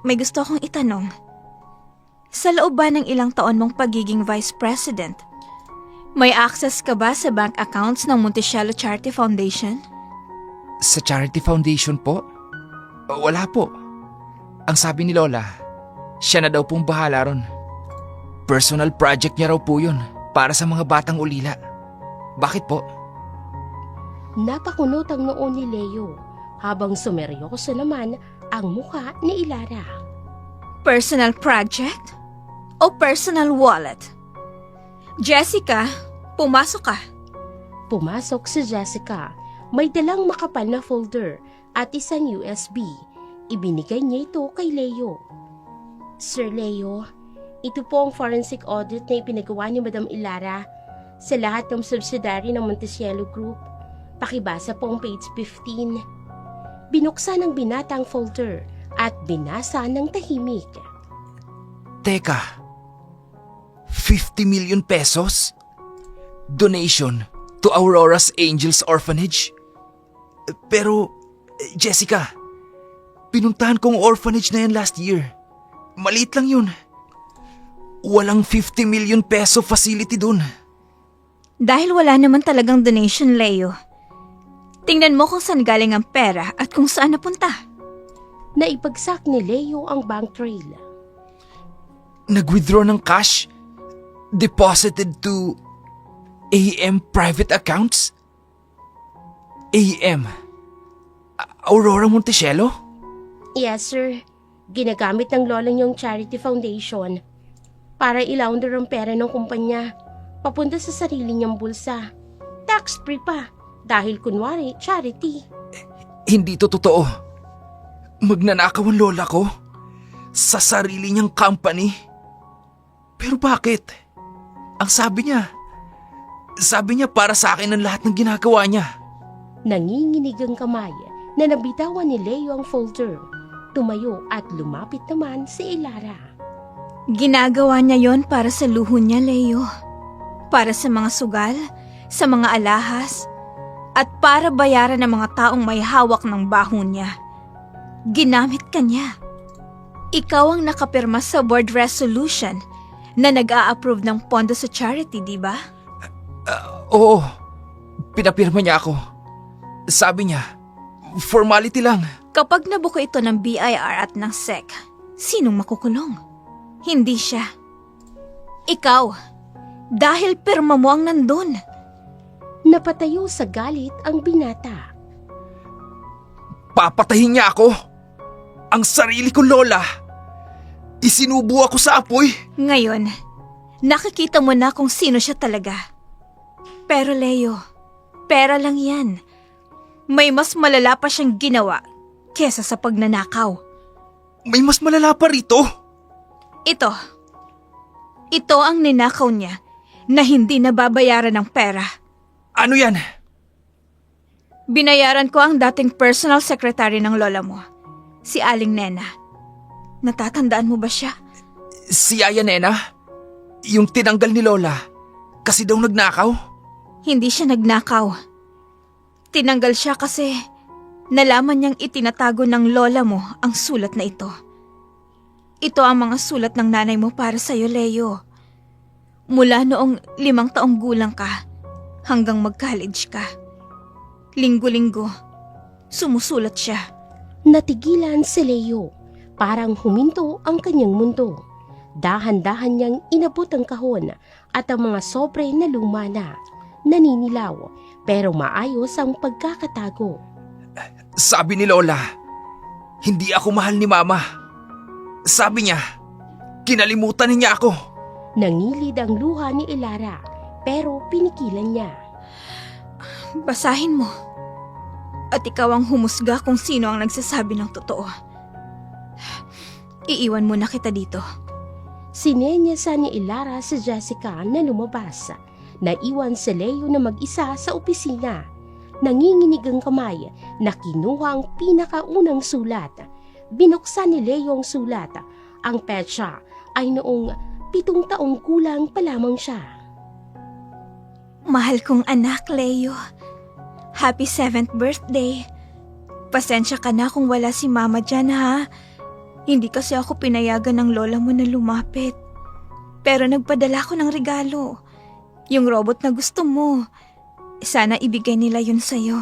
may gusto akong itanong. Sa loob ba ng ilang taon mong pagiging vice president, May access ka ba sa bank accounts ng Monticello Charity Foundation? Sa Charity Foundation po? Wala po. Ang sabi ni Lola, siya na daw pong bahala ron. Personal project niya raw po yun para sa mga batang ulila. Bakit po? Napakunot ang noo ni Leo habang sumeryoso naman ang mukha ni Ilara. Personal project? O personal wallet? Jessica, pumasok ka. Pumasok si Jessica. May dalang makapal na folder at isang USB. Ibinigay niya ito kay Leo. Sir Leo, ito po ang forensic audit na ipinagawa ni Madam Ilara sa lahat ng subsidiary ng Monticello Group. Pakibasa po ang page 15. Binuksan ng binata ang folder at binasa ng tahimik. Teka, 50 million pesos? Donation to Aurora's Angels Orphanage? Pero, Jessica, pinuntahan kong orphanage na yan last year. Maliit lang yun. Walang 50 million peso facility dun. Dahil wala naman talagang donation, Leo. Tingnan mo kung saan galing ang pera at kung saan napunta. Naipagsak ni Leo ang bank trail. Nag-withdraw ng cash? Deposited to AM private accounts? AM? Aurora Monticello? Yes, sir. Ginagamit ng lola niyong charity foundation para ilaunder ang pera ng kumpanya papunta sa sarili niyang bulsa. Tax-free pa dahil kunwari charity. Hindi to totoo. Magnanakaw ang lola ko sa sarili niyang company. Pero bakit? Ang sabi niya para sa akin ang lahat ng ginagawa niya. Nanginginig ang kamay na nabitawan ni Leo ang folder. Tumayo at lumapit naman si Ilara. Ginagawa niya yon para sa luho niya, Leo. Para sa mga sugal, sa mga alahas, at para bayaran ng mga taong may hawak ng baho niya. Ginamit ka niya. Ikaw ang nakapirma sa board resolution na nag-a-approve ng pondo sa charity, di ba? Oo, pinapirma niya ako. Sabi niya, formality lang. Kapag nabuko ito ng BIR at ng SEC, sinong makukulong? Hindi siya. Ikaw, dahil pirma mo ang nandun. Napatayo sa galit ang binata. Papatahin niya ako. Ang sarili ko, Lola. Isinubo ako sa apoy. Ngayon, nakikita mo na kung sino siya talaga. Pero Leo, pera lang yan. May mas malala pa siyang ginawa kesa sa pagnanakaw. May mas malala pa rito. Ito ang ninakaw niya na hindi nababayaran ng pera. Ano yan? Binayaran ko ang dating personal secretary ng lola mo, si Aling Nena. Natatandaan mo ba siya? Si Aya Nena? Yung tinanggal ni Lola kasi daw nagnakaw? Hindi siya nagnakaw. Tinanggal siya kasi nalaman niyang itinatago ng lola mo ang sulat na ito. Ito ang mga sulat ng nanay mo para sa'yo, Leo. Mula noong 5 taong gulang ka hanggang mag-college ka. Linggo-linggo, sumusulat siya. Natigilan si Leo. Parang huminto ang kanyang mundo. Dahan-dahan niyang inabot ang kahon at ang mga sobre na luma na. Naninilaw pero maayos ang pagkakatago. Sabi ni Lola, hindi ako mahal ni Mama. Sabi niya, kinalimutan niya ako. Nangilid ang luha ni Ilara pero pinigilan niya. Basahin mo. At ikaw ang humusga kung sino ang nagsasabi ng totoo. Iiwan mo na kita dito. Sinenyasan ni Ilara sa Jessica na lumabas. Naiwan si Leo na mag-isa sa opisina. Nanginginig ang kamay na kinuha ang pinakaunang sulat. Binuksan ni Leo ang sulat. Ang petsa ay noong 7 taong gulang pa lamang siya. Mahal kong anak, Leo. Happy 7th birthday. Pasensya ka na kung wala si Mama dyan, ha? Hindi kasi ako pinayagan ng lola mo na lumapit. Pero nagpadala ko ng regalo. Yung robot na gusto mo, sana ibigay nila yun sa'yo.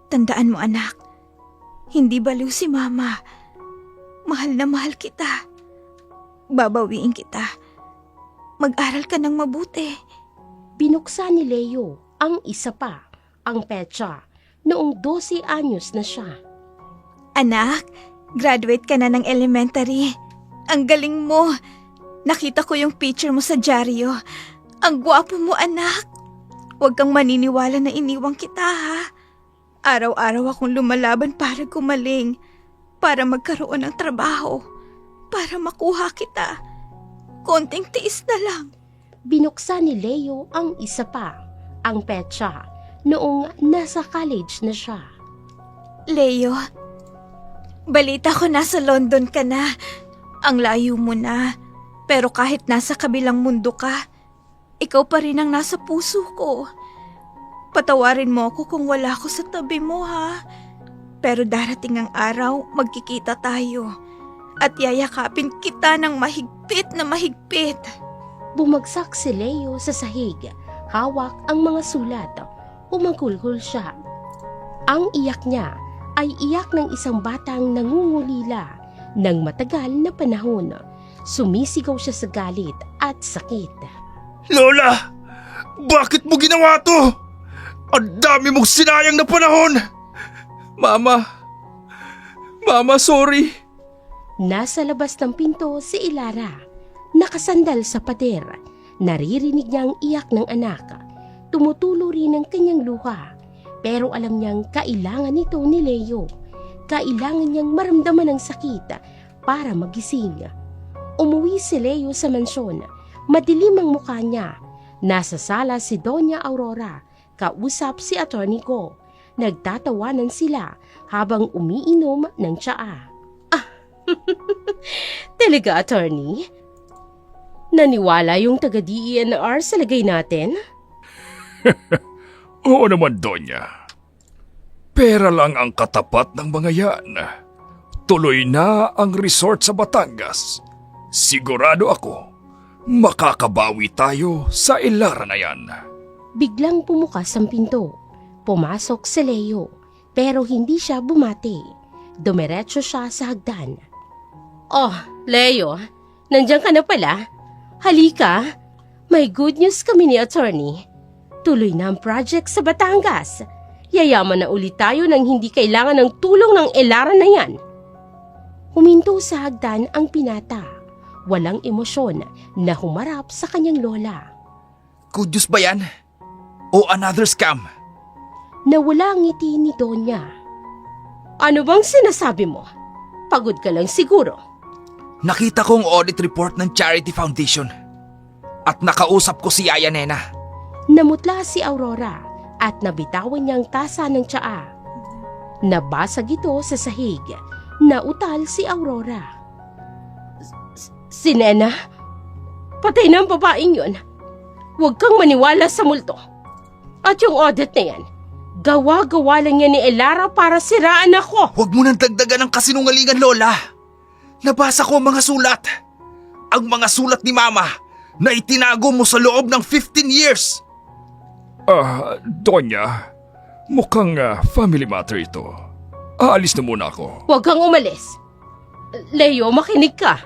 Tandaan mo anak, hindi baliw si Mama. Mahal na mahal kita. Babawiin kita. Mag-aral ka ng mabuti. Binuksan ni Leo ang isa pa, ang petsa, noong 12 anyos na siya. Anak, graduate ka na ng elementary. Ang galing mo. Nakita ko yung picture mo sa dyaryo. Ang gwapo mo, anak. Huwag kang maniniwala na iniwang kita, ha? Araw-araw akong lumalaban para gumaling, para magkaroon ng trabaho, para makuha kita. Konting tiis na lang. Binuksan ni Leo ang isa pa, ang petsa, noong nasa college na siya. Leo, balita ko nasa London ka na. Ang layo mo na. Pero kahit nasa kabilang mundo ka, ikaw pa rin ang nasa puso ko. Patawarin mo ako kung wala ako sa tabi mo, ha? Pero darating ang araw, magkikita tayo. At yayakapin kita ng mahigpit na mahigpit. Bumagsak si Leo sa sahig, hawak ang mga sulat. Umagulgol siya. Ang iyak niya ay iyak ng isang batang nangungulila ng matagal na panahon. Sumisigaw siya sa galit at sakit. Lola! Bakit mo ginawa to? Ang dami mong sinayang na panahon! Mama! Mama, sorry! Nasa labas ng pinto si Ilara. Nakasandal sa pader. Naririnig niya ang iyak ng anak. Tumutulo rin ang kanyang luha. Pero alam niyang kailangan ito ni Leo. Kailangan niyang maramdaman ang sakit para magising. Umuwi si Leo sa mansyon. Madilim ang mukha niya. Nasa sala si Doña Aurora. Kausap si attorney ko. Nagtatawanan sila habang umiinom ng tsaa. Talaga, attorney? Naniwala yung taga-DENR sa lagay natin? Oo naman, Donya. Pera lang ang katapat ng mga yan. Tuloy na ang resort sa Batangas. Sigurado ako, makakabawi tayo sa Ilara na yan. Biglang pumukas ang pinto. Pumasok si Leo, pero hindi siya bumati. Dumiretso siya sa hagdan. Oh, Leo, nandiyan ka na pala? Halika, may good news kami ni attorney. Tuloy na ang project sa Batangas. Yayaman na ulit tayo nang hindi kailangan ng tulong ng Ilara na yan. Huminto sa hagdan ang pinata. Walang emosyon na humarap sa kanyang lola. Good news ba yan? O another scam? Nawala ang ngiti ni Donya. Ano bang sinasabi mo? Pagod ka lang siguro. Nakita ko ang audit report ng Charity Foundation. At nakausap ko si Yaya Nena. Namutla si Aurora at nabitawan niyang tasa ng tsaa. Nabasag ito sa sahig. Nautal si Aurora. Si Nena? Patay na ang babaeng yun. Huwag kang maniwala sa multo. At yung audit na yan, gawa-gawa lang yan ni Ilara para siraan ako. Huwag mo nang dagdagan ng kasinungalingan, Lola. Nabasa ko ang mga sulat. Ang mga sulat ni Mama na itinago mo sa loob ng 15 years. Donya, mukhang family matter ito. Aalis na muna ako. Huwag kang umalis. Leo, makinig ka.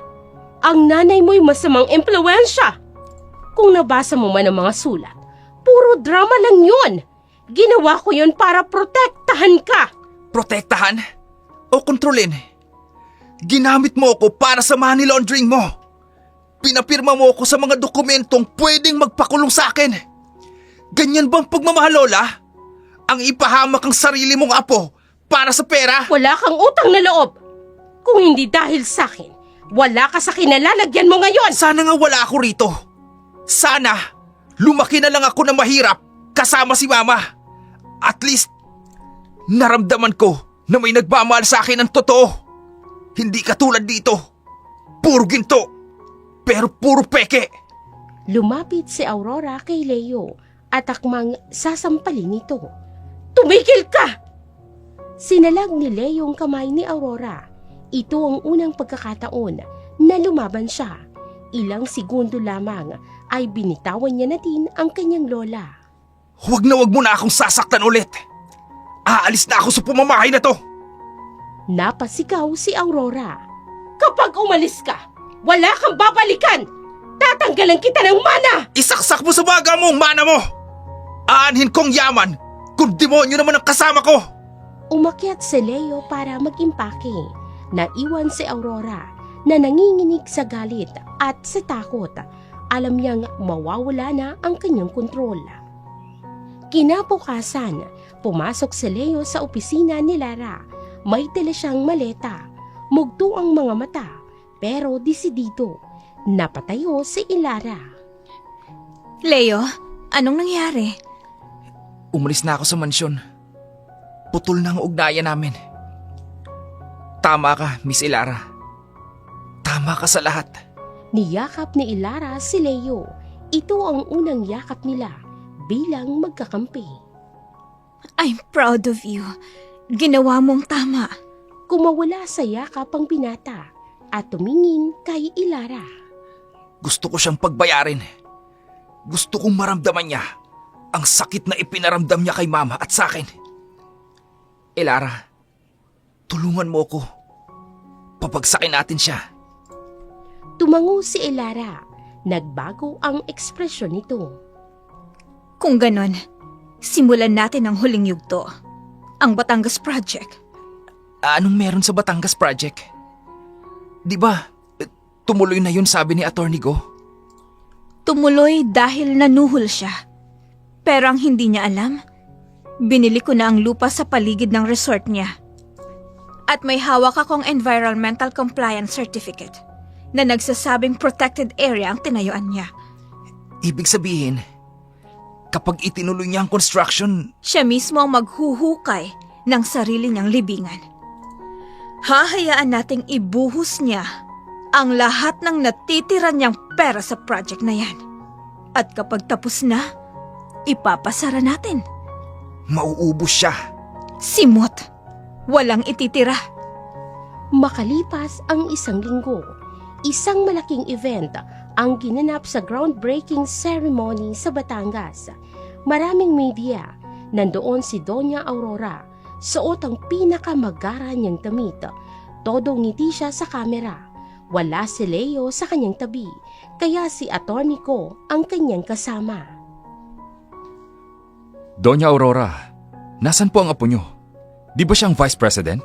Ang nanay mo'y masamang impluwensya. Kung nabasa mo man ang mga sulat, puro drama lang yun. Ginawa ko yun para protektahan ka. Protektahan? O kontrolin? Ginamit mo ako para sa money laundering mo. Pinapirma mo ako sa mga dokumentong pwedeng magpakulong sa akin. Ganyan bang pagmamahal, Lola? Ang ipahamak ang sarili mong apo para sa pera? Wala kang utang na loob. Kung hindi dahil sa akin, wala ka sa kinalalagyan mo ngayon. Sana nga wala ako rito. Sana lumaki na lang ako na mahirap kasama si Mama. At least, naramdaman ko na may nagmamahal sa akin ng totoo. Hindi katulad dito. Puro ginto. Pero puro peke. Lumapit si Aurora kay Leo at akmang sasampalin ito. Tumigil ka! Sinalag ni Leo ang kamay ni Aurora. Ito ang unang pagkakataon na lumaban siya. Ilang segundo lamang ay binitawan niya na din ang kanyang lola. Huwag mo na akong sasaktan ulit. Aalis na ako sa pumamahay na to. Napasigaw si Aurora. Kapag umalis ka, wala kang babalikan! Tatanggalan kita ng mana! Isaksak mo sa baga mo ang mana mo! Aanhin kong yaman kung demonyo naman ang kasama ko! Umakyat si Leo para mag-impake. Naiwan si Aurora na nanginginig sa galit at sa takot. Alam niyang mawawala na ang kanyang kontrol. Kinabukasan, pumasok si Leo sa opisina ni Lara. May dala siyang maleta. Mugto ang mga mata, pero desidido. Napatayo si Ilara. Leo, anong nangyari? Umalis na ako sa mansyon. Putol na ang ugnayan namin. Tama ka, Miss Ilara. Tama ka sa lahat. Niyakap ni Ilara si Leo. Ito ang unang yakap nila bilang magkakampi. I'm proud of you. Ginawa mong tama. Kumawala sa yakap ang binata at tumingin kay Ilara. Gusto ko siyang pagbayarin. Gusto kong maramdaman niya ang sakit na ipinaramdam niya kay Mama at sa akin. Ilara, tulungan mo ko. Papagsakin natin siya. Tumango si Ilara. Nagbago ang ekspresyon nito. Kung ganon, simulan natin ang huling yugto. Ang Batangas Project. Anong meron sa Batangas Project? Di ba, tumuloy na yun sabi ni Attorney Go? Tumuloy dahil nanuhol siya. Pero ang hindi niya alam, binili ko na ang lupa sa paligid ng resort niya. At may hawak akong environmental compliance certificate na nagsasabing protected area ang tinayuan niya. Ibig sabihin, kapag itinuloy niya ang construction, Siya mismo ang maghuhukay ng sarili niyang libingan. Hahayaan nating ibuhos niya ang lahat ng natitira niyang pera sa project na yan. At kapag tapos na, ipapasara natin. mauubos siya. Simot, walang ititira. Makalipas ang isang linggo, isang malaking event ang ginanap sa groundbreaking ceremony sa Batangas. Maraming media. Nandoon si Doña Aurora, suot ang pinakamagara niyang damit. Todo ngiti siya sa kamera. Wala si Leo sa kanyang tabi, kaya si Attorney Ko ang kanyang kasama. Doña Aurora, nasan po ang apo nyo? Di ba siyang Vice President?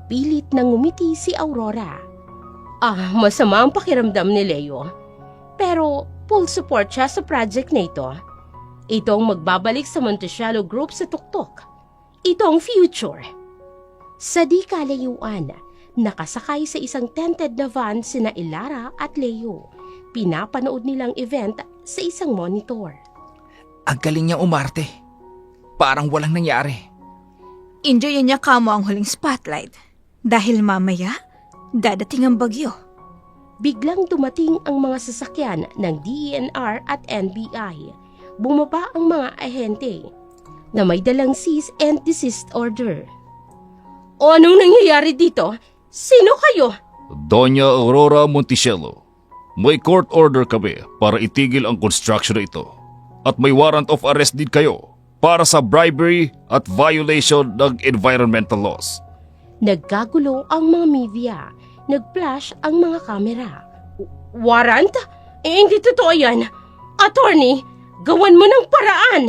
Pilit na ngumiti si Aurora. Masama ang pakiramdam ni Leo. Pero full support siya sa project na ito. Ito ang magbabalik sa Montesiano Group sa tuktok. Ito ang future. Sa di kalayuan, nakasakay sa isang tented na van sina Ilara at Leo. Pinapanood nilang event sa isang monitor. Ang galing niyang umarte. Parang walang nangyari. Enjoyin niya kamo ang huling spotlight. Dahil mamaya, dadating ang bagyo. Biglang dumating ang mga sasakyan ng DENR at NBI. Bumaba ang mga ahente na may dalang cease and desist order. O anong nangyayari dito? Sino kayo? Doña Aurora Montesiano, may court order kami para itigil ang construction na ito. At may warrant of arrest din kayo para sa bribery at violation ng environmental laws. Nagkagulo ang mga media. Nag-flash ang mga kamera. Warrant? Hindi totoo yan. Attorney, gawan mo ng paraan.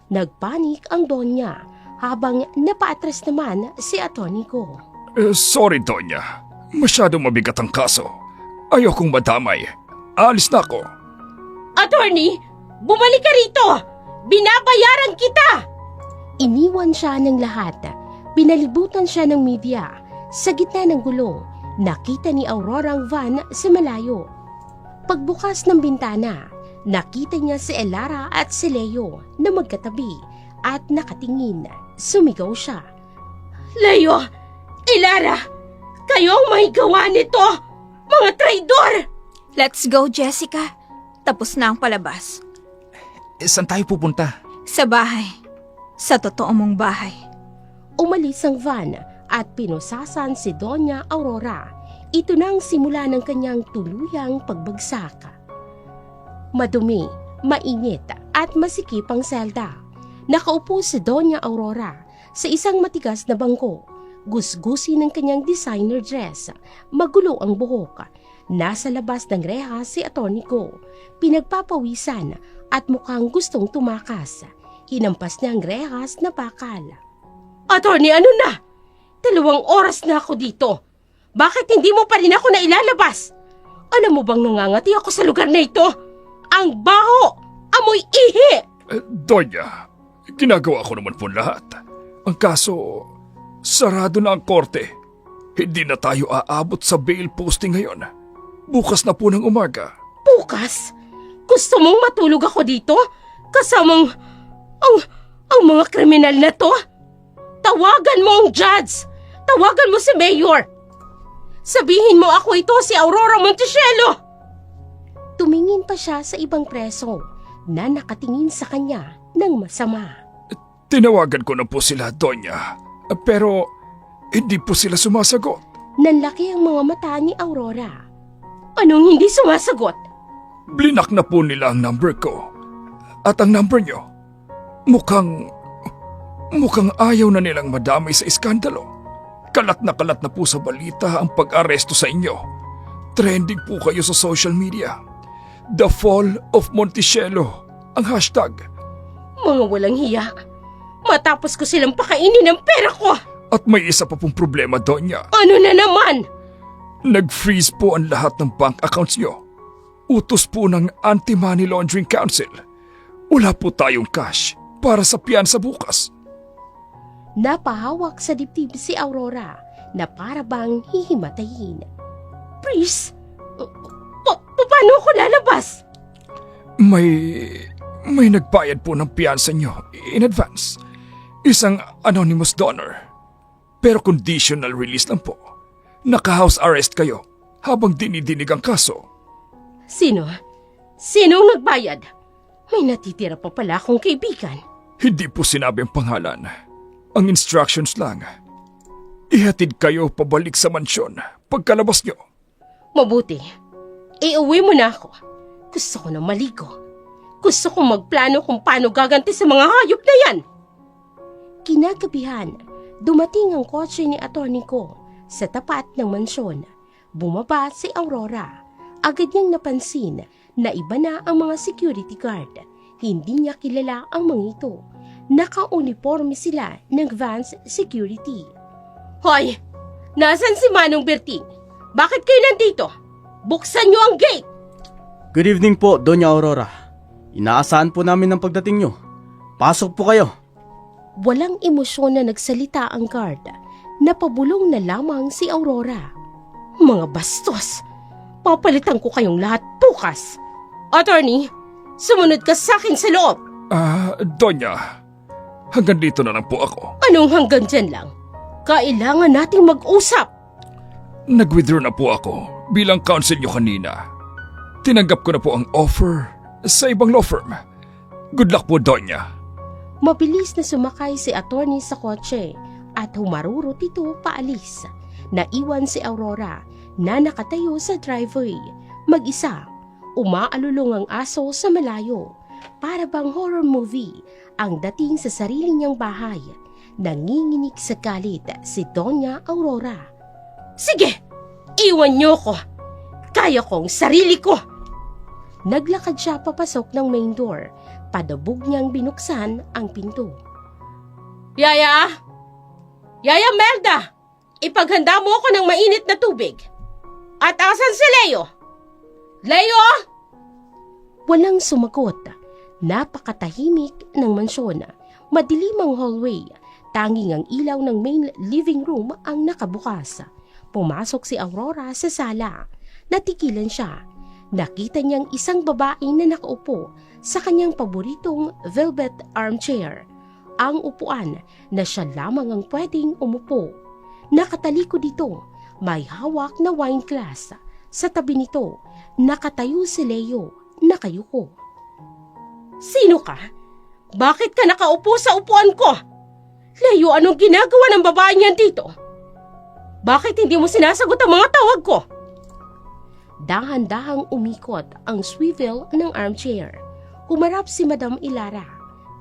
Nagpanik ang Donya habang napaatras naman si Attorney Ko. Sorry, Doña. Masyadong mabigat ang kaso. Ayokong madamay. Alis na ako. Attorney, bumalik ka rito! Binabayaran kita! Iniwan siya ng lahat. Pinalibutan siya ng media. Sa gitna ng gulo, nakita ni Aurora ang van sa malayo. Pagbukas ng bintana, nakita niya si Ilara at si Leo na magkatabi at nakatingin. Sumigaw siya. Leo! Ilara! Kayo ang may gawa nito! Mga traidor! Let's go, Jessica. Tapos na ang palabas. Saan tayo pupunta? Sa bahay. Sa totoo mong bahay. Umalis ang van at pinusasan si Doña Aurora. Ito na ang simula ng kanyang tuluyang pagbagsak. Madumi, mainit at masikip ang selda. Nakaupo si Doña Aurora sa isang matigas na bangko. Gusgusi ng kanyang designer dress. Magulo ang buhok. Nasa labas ng reha si Atty. Go. Pinagpapawisan at mukhang gustong tumakas. Hinampas niya ang rehas na bakal. Attorney, ano na? 2 oras na ako dito. Bakit hindi mo pa rin ako nailalabas? Alam mo bang nangangati ako sa lugar na ito? Ang baho! Amoy ihi! Donya, ginagawa ko naman po lahat. Ang kaso, sarado na ang korte. Hindi na tayo aabot sa bail posting ngayon. Bukas na po ng umaga. Bukas? Gusto mong matulog ako dito? Kasamang ang mga kriminal na to? Tawagan mo ang judge! Tawagan mo si Mayor! Sabihin mo ako ito si Aurora Montesielo! Tumingin pa siya sa ibang preso na nakatingin sa kanya ng masama. Tinawagan ko na po sila, Donya. Pero hindi po sila sumasagot. Nanlaki ang mga mata ni Aurora. Anong hindi sumasagot? Blinak na po nila ang number ko. At ang number nyo, mukhang ayaw na nilang madamay sa iskandalo. Kalat na po sa balita ang pag-aresto sa inyo. Trending po kayo sa social media. The Fall of Montesielo, ang hashtag. Mga walang hiya. Matapos ko silang pakainin ng pera ko. At may isa pa pong problema, Donya. Ano na naman? Nag-freeze po ang lahat ng bank accounts nyo. Utos po ng Anti-Money Laundering Council. Wala po tayong cash para sa piyansa bukas. Napahawak sa dibdib si Aurora na para bang hihimatayin. Please, paano ako lalabas? May nagbayad po ng piyansa nyo in advance. Isang anonymous donor. Pero conditional release lang po. Naka-house arrest kayo habang dinidinig ang kaso. Sino? Sinong nagbayad? May natitira pa pala akong kaibigan. Hindi po sinabi ang pangalan. Ang instructions lang. Ihatid kayo pabalik sa mansyon pagkalabas nyo. Mabuti. Iuwi mo na ako. Gusto ko na maligo. Gusto kong magplano kung paano gaganti sa mga hayop na yan. Kinagabihan, dumating ang kotse ni Atty. Ko sa tapat ng mansyon. Bumaba si Aurora. Agad niyang napansin na iba na ang mga security guard. Hindi niya kilala ang mga ito. Naka-uniforme sila ng Vance Security. Hoy! Nasaan si Manong Berting? Bakit kayo nandito? Buksan niyo ang gate! Good evening po, Doña Aurora. Inaasahan po namin ang pagdating nyo. Pasok po kayo. Walang emosyon na nagsalita ang guard. Napabulong na lamang si Aurora. Mga bastos! Papalitan ko kayong lahat bukas! Attorney, sumunod ka sa akin sa loob! Donya, hanggang dito na lang po ako. Anong hanggang dyan lang? Kailangan nating mag-usap! Nag-withdraw na po ako bilang counsel nyo kanina. Tinanggap ko na po ang offer sa ibang law firm. Good luck po, Donya. Mabilis na sumakay si attorney sa kotse at humarurot ito paalis. Naiwan si Aurora na nakatayo sa driveway. Mag-isa, umaalulong ang aso sa malayo. Para bang horror movie ang dating sa sarili niyang bahay. Nanginginig sa galit si Doña Aurora. Sige, iwan niyo ko. Kaya kong sarili ko. Naglakad siya papasok ng main door. Padabog niyang binuksan ang pinto. Yaya! Yaya Melda! Ipaghanda mo ako ng mainit na tubig. At asan si Leo? Leo! Walang sumagot. Napakatahimik ng mansyon. Madilim ang hallway. Tanging ang ilaw ng main living room ang nakabukas. Pumasok si Aurora sa sala. Natikilan siya. Nakita niyang isang babae na nakaupo sa kanyang paboritong velvet armchair. Ang upuan na siya lamang ang pwedeng umupo. Nakatalikod dito, may hawak na wine glass. Sa tabi nito, nakatayo si Leo, nakayuko. Sino ka? Bakit ka nakaupo sa upuan ko? Leo, anong ginagawa ng babae niyan dito? Bakit hindi mo sinasagot ang mga tawag ko? Dahan-dahang umikot ang swivel ng armchair. Humarap si Madam Ilara.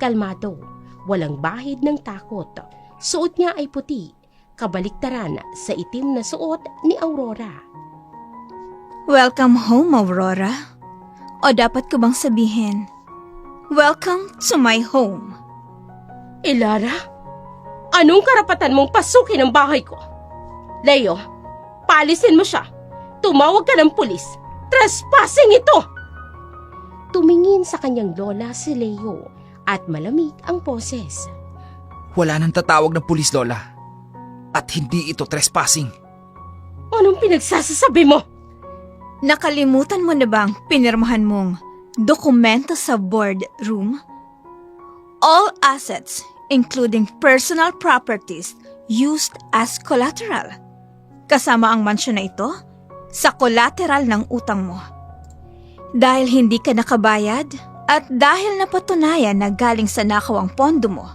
Kalmado, walang bahid ng takot. Suot niya ay puti, kabaliktaran sa itim na suot ni Aurora. Welcome home, Aurora. O dapat ko bang sabihin, welcome to my home. Ilara, anong karapatan mong pasukin ang bahay ko? Leo, paalisin mo siya. Tumawag ka ng pulis. Trespassing ito! Tumingin sa kanyang lola si Leo at malamig ang boses. Wala nang tatawag ng pulis, Lola. At hindi ito trespassing. Anong pinagsasasabi mo? Nakalimutan mo na bang pinirmahan mong dokumento sa boardroom? All assets, including personal properties, used as collateral. Kasama ang mansyon na ito sa collateral ng utang mo. Dahil hindi ka nakabayad at dahil napatunayan na galing sa nakawang pondo mo,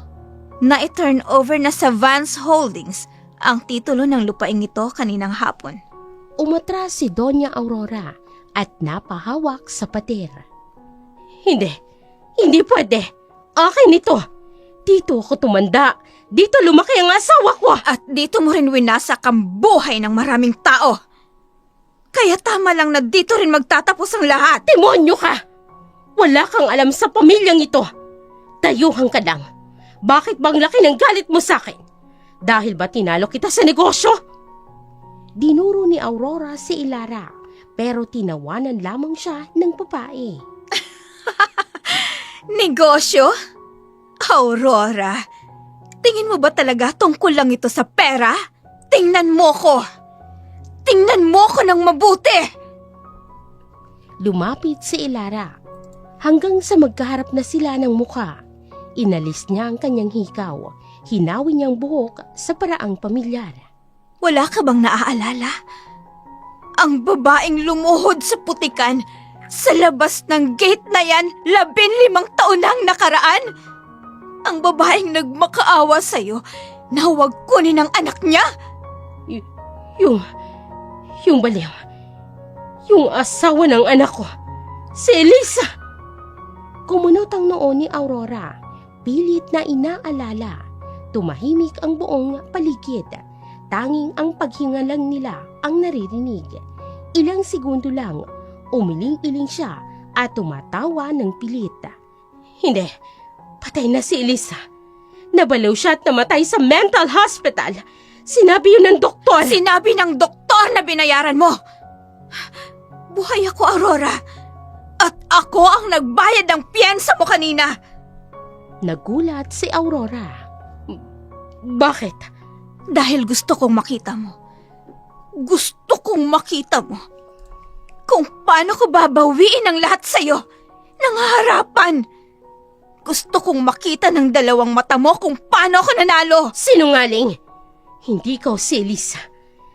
na i-turn over na sa Vance Holdings ang titulo ng lupaing ito kaninang hapon. Umatras si Doña Aurora at napahawak sa pader. Hindi pwede. Akin ito. Dito ako tumanda. Dito lumaki ang asawa ko. At dito mo rin winasak ang buhay ng maraming tao. Kaya tama lang na dito rin magtatapos ang lahat. Demonyo ka! Wala kang alam sa pamilyang ito. Tayuhan ka lang. Bakit bang laki ng galit mo sa akin? Dahil ba tinalo kita sa negosyo? Dinuro ni Aurora si Ilara, pero tinawanan lamang siya ng babae. Negosyo? Aurora, tingin mo ba talaga tungkol lang ito sa pera? Tingnan mo ko! Tingnan mo ko ng mabuti! Lumapit si Ilara hanggang sa magkaharap na sila ng mukha. Inalis niya ang kanyang hikaw. Hinawi niyang buhok sa paraang pamilyar. Wala ka bang naaalala? Ang babaeng lumuhod sa putikan sa labas ng gate na yan 15 taon nang nakaraan? Ang babaeng nagmakaawa sa'yo na huwag kunin ang anak niya? Yung baliw. Yung asawa ng anak ko. Si Elisa! Kumunot ang noo ni Aurora. Pilit na inaalala. Tumahimik ang buong paligid. Tanging ang paghinga lang nila ang naririnig. Ilang segundo lang, umiling-iling siya at tumatawa ng pilit. Hindi, patay na si Elisa. Nabalaw siya at namatay sa mental hospital. Sinabi yun ng doktor. Sinabi ng doktor na binayaran mo. Buhay ako, Aurora. At ako ang nagbayad ng piyensa mo kanina. Nagulat si Aurora. Bakit? Dahil gusto kong makita mo. Gusto kong makita mo. Kung paano ko babawiin ang lahat sa'yo. Nang harapan. Gusto kong makita ng dalawang mata mo kung paano ako nanalo. Sinungaling. Hindi ko si Elisa.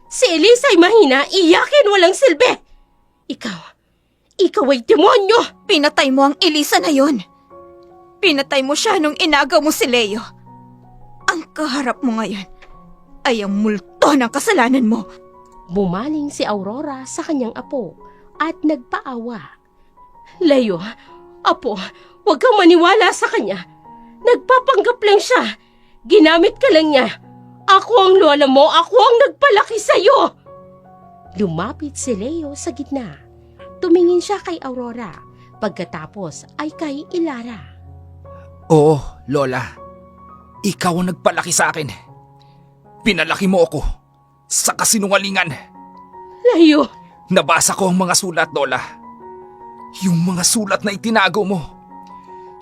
Si Elisa ay mahina, iyakin walang silbi. Ikaw ay demonyo. Pinatay mo ang Elisa na yun. Pinatay mo siya nung inagaw mo si Leo. Ang kaharap mo ngayon ay ang multo ng kasalanan mo. Bumaling si Aurora sa kanyang apo at nagpaawa. Leo, apo, huwag kang maniwala sa kanya. Nagpapanggap lang siya. Ginamit ka lang niya. Ako ang lola mo, ako ang nagpalaki sa'yo. Lumapit si Leo sa gitna. Tumingin siya kay Aurora. Pagkatapos ay kay Ilara. Oo, Lola. Ikaw ang nagpalaki sa akin. Pinalaki mo ako sa kasinungalingan. Leo! Nabasa ko ang mga sulat, Lola. Yung mga sulat na itinago mo.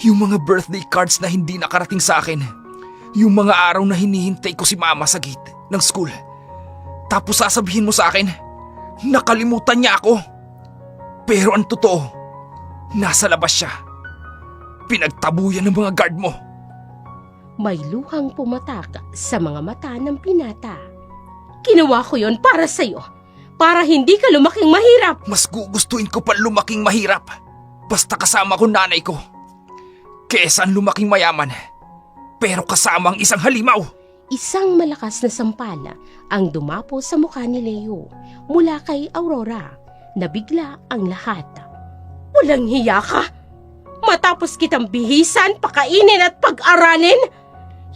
Yung mga birthday cards na hindi nakarating sa akin. Yung mga araw na hinihintay ko si Mama sa gate ng school. Tapos sasabihin mo sa akin, nakalimutan niya ako. Pero ang totoo, nasa labas siya. Pinagtabuyan ng mga guard mo. May luhang pumatak sa mga mata ng binata. Ginawa ko yon para sa'yo. Para hindi ka lumaking mahirap. Mas gugustuhin ko pa lumaking mahirap. Basta kasama ko nanay ko. Kesa ang lumaking mayaman. Pero kasama ang isang halimaw. Isang malakas na sampal ang dumapo sa mukha ni Leo mula kay Aurora. Nabigla ang lahat. Walang hiya ka? Matapos kitang bihisan, pakainin at pag-aralin?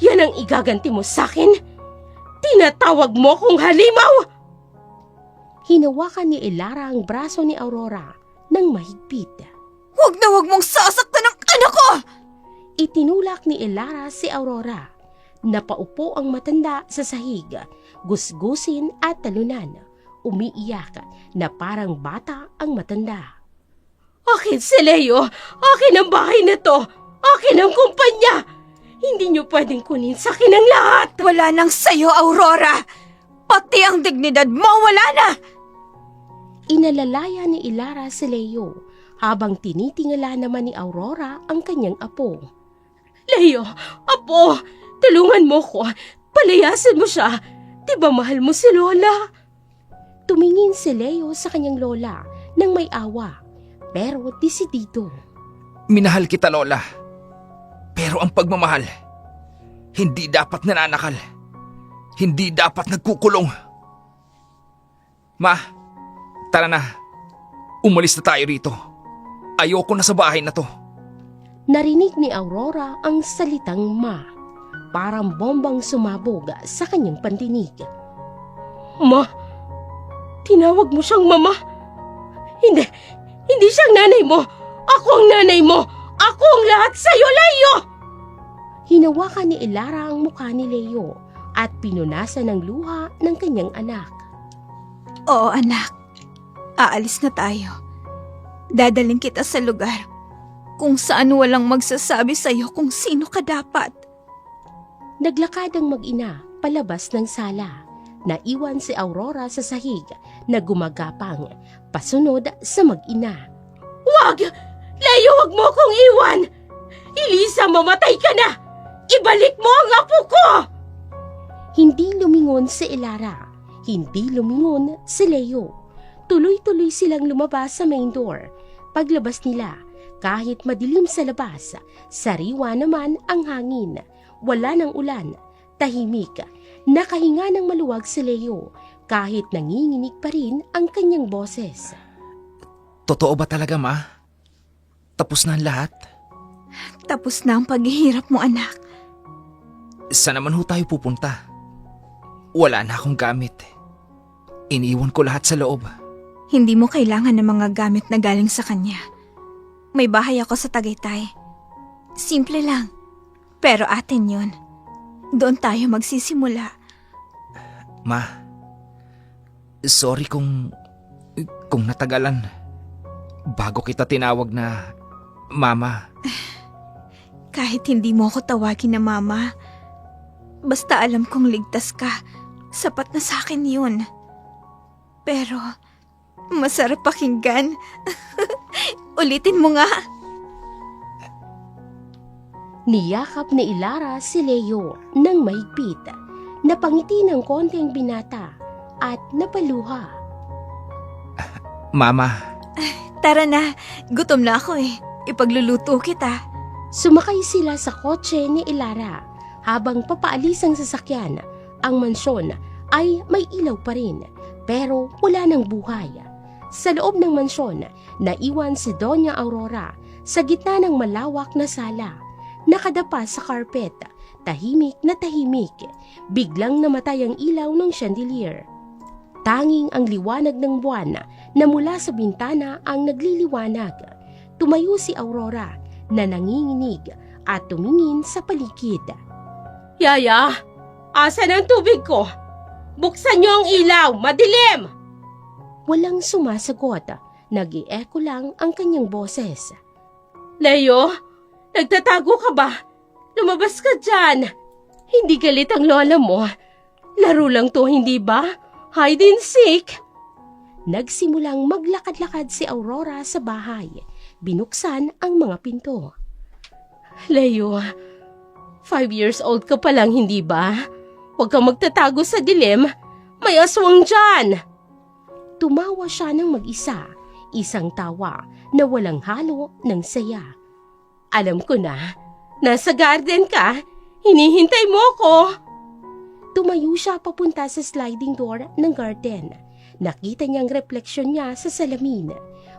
Yan ang igaganti mo sa akin? Tinatawag mo kong halimaw? Hinawakan ni Elara ang braso ni Aurora ng mahigpit. Huwag na huwag mong sasaktan ang anak ko! Itinulak ni Elara si Aurora. Napaupo ang matanda sa sahig, gusgusin at talunan. Umiiyak na parang bata ang matanda. Akin si Leo! Akin ang bahay na to! Akin ang kumpanya! Hindi niyo pwedeng kunin sa akin ang lahat! Wala nang sayo, Aurora! Pati ang dignidad mo, wala na! Inalalaya ni Elara si Leo habang tinitingala naman ni Aurora ang kanyang apo. Leo, apo, tulungan mo ko. Palayasin mo siya. Di ba mahal mo si Lola? Tumingin si Leo sa kanyang lola nang may awa, pero desidido. Minahal kita, Lola. Pero ang pagmamahal, hindi dapat nananakal. Hindi dapat nagkukulong. Ma, tara na. Umalis na tayo rito. Ayoko na sa bahay na to. Narinig ni Aurora ang salitang ma. Parang bombang sumabog sa kanyang pandinig. Ma, tinawag mo siyang mama? Hindi siyang nanay mo. Ako ang nanay mo. Ako ang lahat sa'yo, Leo! Hinawakan ni Elara ang mukha ni Leo at pinunasan ng luha ng kanyang anak. Oo, anak. Aalis na tayo. Dadaling kita sa lugar kung saan walang magsasabi sa'yo kung sino ka dapat. Naglakad ang mag-ina palabas ng sala. Naiwan si Aurora sa sahig na gumagapang pasunod sa mag-ina. Wag! Leo, wag mo akong iwan! Elisa, mamatay ka na! Ibalik mo ang apo ko! Hindi lumingon si Elara. Hindi lumingon si Leo. Tuloy-tuloy silang lumabas sa main door. Paglabas nila, kahit madilim sa labas, sariwa naman ang hangin. Wala ng ulan, tahimik. Nakahinga ng maluwag si Leo kahit nanginginig pa rin ang kanyang boses. Totoo ba talaga, Ma? Tapos na ang lahat? Tapos na ang paghihirap mo, anak. Saan naman ho tayo pupunta? Wala na akong gamit. Iniwan ko lahat sa loob. Hindi mo kailangan ng mga gamit na galing sa kanya. May bahay ako sa Tagaytay. Simple lang. Pero atin yun. Doon tayo magsisimula. Ma, sorry kung natagalan. Bago kita tinawag na Mama. Kahit hindi mo ako tawagin na mama, basta alam kong ligtas ka, sapat na sa akin yun. Pero, masarap pakinggan. Ulitin mo nga. Niyakap ni Elara si Leo ng mahigpit. Napangiti ng konti ang binata at napaluha. Mama, Tara na, gutom na ako eh. Ipagluluto kita. Sumakay sila sa kotse ni Elara. Habang papaalis ang sasakyan, ang mansyon ay may ilaw pa rin, pero wala ng buhay. Sa loob ng mansyon, naiwan si Doña Aurora sa gitna ng malawak na sala. Nakadapa sa carpet, tahimik na tahimik. Biglang namatay ang ilaw ng chandelier. Tanging ang liwanag ng buwan na mula sa bintana ang nagliliwanag. Tumayo si Aurora na nanginginig at tumingin sa paligid. Yaya, asan ang tubig ko? Buksan niyo ang ilaw, madilim! Walang sumasagot. Nag-i-echo lang ang kanyang boses. Leo, nagtatago ka ba? Lumabas ka dyan. Hindi galit ang lola mo. Laro lang to, hindi ba? Hide and seek. Nagsimulang maglakad-lakad si Aurora sa bahay. Binuksan ang mga pinto. Leo, 5 years old ka pa lang, hindi ba? Huwag kang magtatago sa dilim. May aswang dyan. Tumawa siya ng mag-isa. Isang tawa na walang halo ng saya. Alam ko na, nasa garden ka. Hinihintay mo ko. Tumayo siya papunta sa sliding door ng garden. Nakita niyang refleksyon niya sa salamin.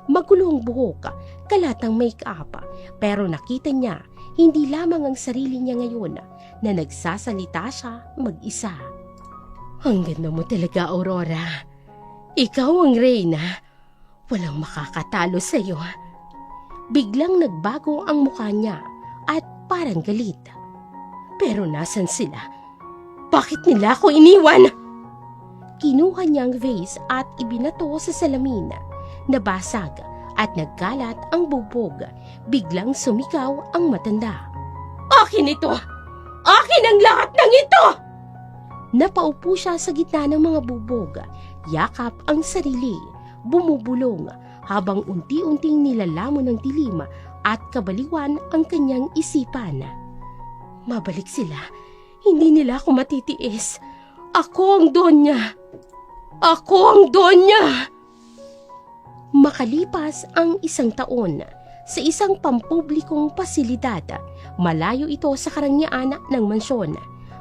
Magulo ang buhok, kalatang make-up, pero nakita niya hindi lamang ang sarili niya ngayon na nagsasalita siya mag-isa. Ang ganda mo talaga, Aurora. Ikaw ang reyna. Walang makakatalo sa iyo. Biglang nagbago ang mukha niya at parang galit. Pero nasan sila? Bakit nila ako iniwan? Kinuha niya ang vase at ibinato sa salamin. Nabasag at nagkalat ang bubog. Biglang sumigaw ang matanda. Akin ito! Akin ang lahat ng ito! Napaupo siya sa gitna ng mga bubog. Yakap ang sarili. Bumubulong habang unti-unting nilalamon ng dilim at kabaliwan ang kanyang isipan. Mabalik sila. Hindi nila ako matitiis. Ako ang Donya. Ako ang Donya! Makalipas ang 1 taon, sa isang pampublikong pasilidad, malayo ito sa karangyaan ng mansyon.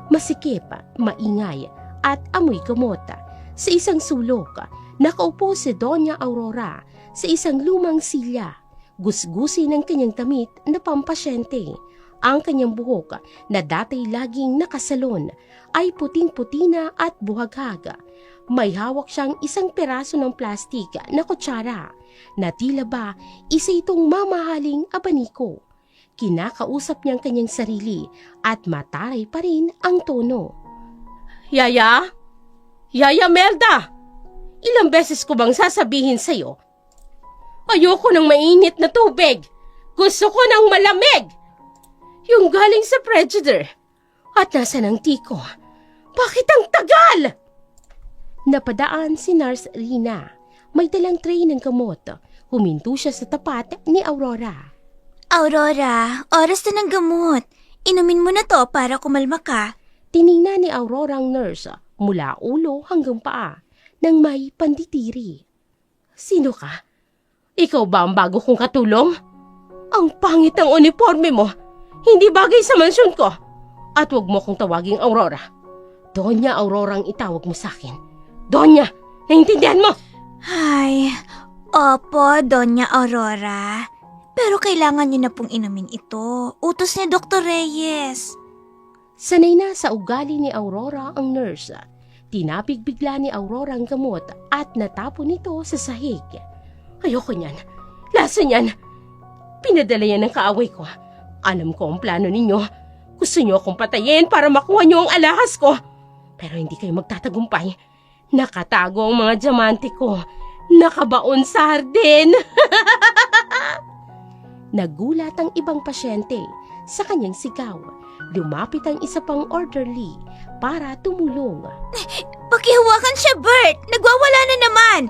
Masikip, maingay, at amoy gamot. Sa isang sulok, nakaupo si Doña Aurora sa isang lumang silya. Gusgusi ng kanyang damit na pampasyente. Ang kanyang buhok na dati laging nakasalon ay puting-puti na at buhaghag. May hawak siyang isang peraso ng plastik na kutsara na tila ba isa itong mamahaling abaniko. Kinakausap niyang kanyang sarili at mataray pa rin ang tono. Yaya? Yaya Melda! Ilang beses ko bang sasabihin sa'yo? Ayoko ng mainit na tubig. Gusto ko ng malamig. Yung galing sa Predator. At nasa ng tiko. Bakit ang tagal? Napadaan si Nurse Rina. May dalang tray ng gamot. Huminto siya sa tapat ni Aurora. Aurora, oras na ng gamot. Inumin mo na to para kumalma ka. Tiningnan ni Aurora ang nurse mula ulo hanggang paa nang may panditiri. Sino ka? Ikaw ba ang bago kong katulong? Ang pangit ng uniforme mo. Hindi bagay sa mansyon ko. At huwag mo kong tawaging Aurora. Donya Aurora ang itawag mo sa akin. Donya, naintindihan mo? Ay, opo, Doña Aurora. Pero kailangan niyo na pong inumin ito. Utos ni Dr. Reyes. Sanay na sa ugali ni Aurora ang nurse. Tinapig bigla ni Aurora ang gamot at natapon ito sa sahig. Ayoko niyan. Lasa niyan. Pinadala yan ng kaaway ko. Alam ko ang plano ninyo. Gusto niyo akong patayin para makuha niyo ang alahas ko. Pero hindi kayo magtatagumpay. Nakatago ang mga diamante ko. Nakabaon sa hardin. Nagulat ang ibang pasyente sa kanyang sigaw. Lumapit ang isa pang orderly para tumulong. Pakihawakan siya, Bert! Nagwawala na naman!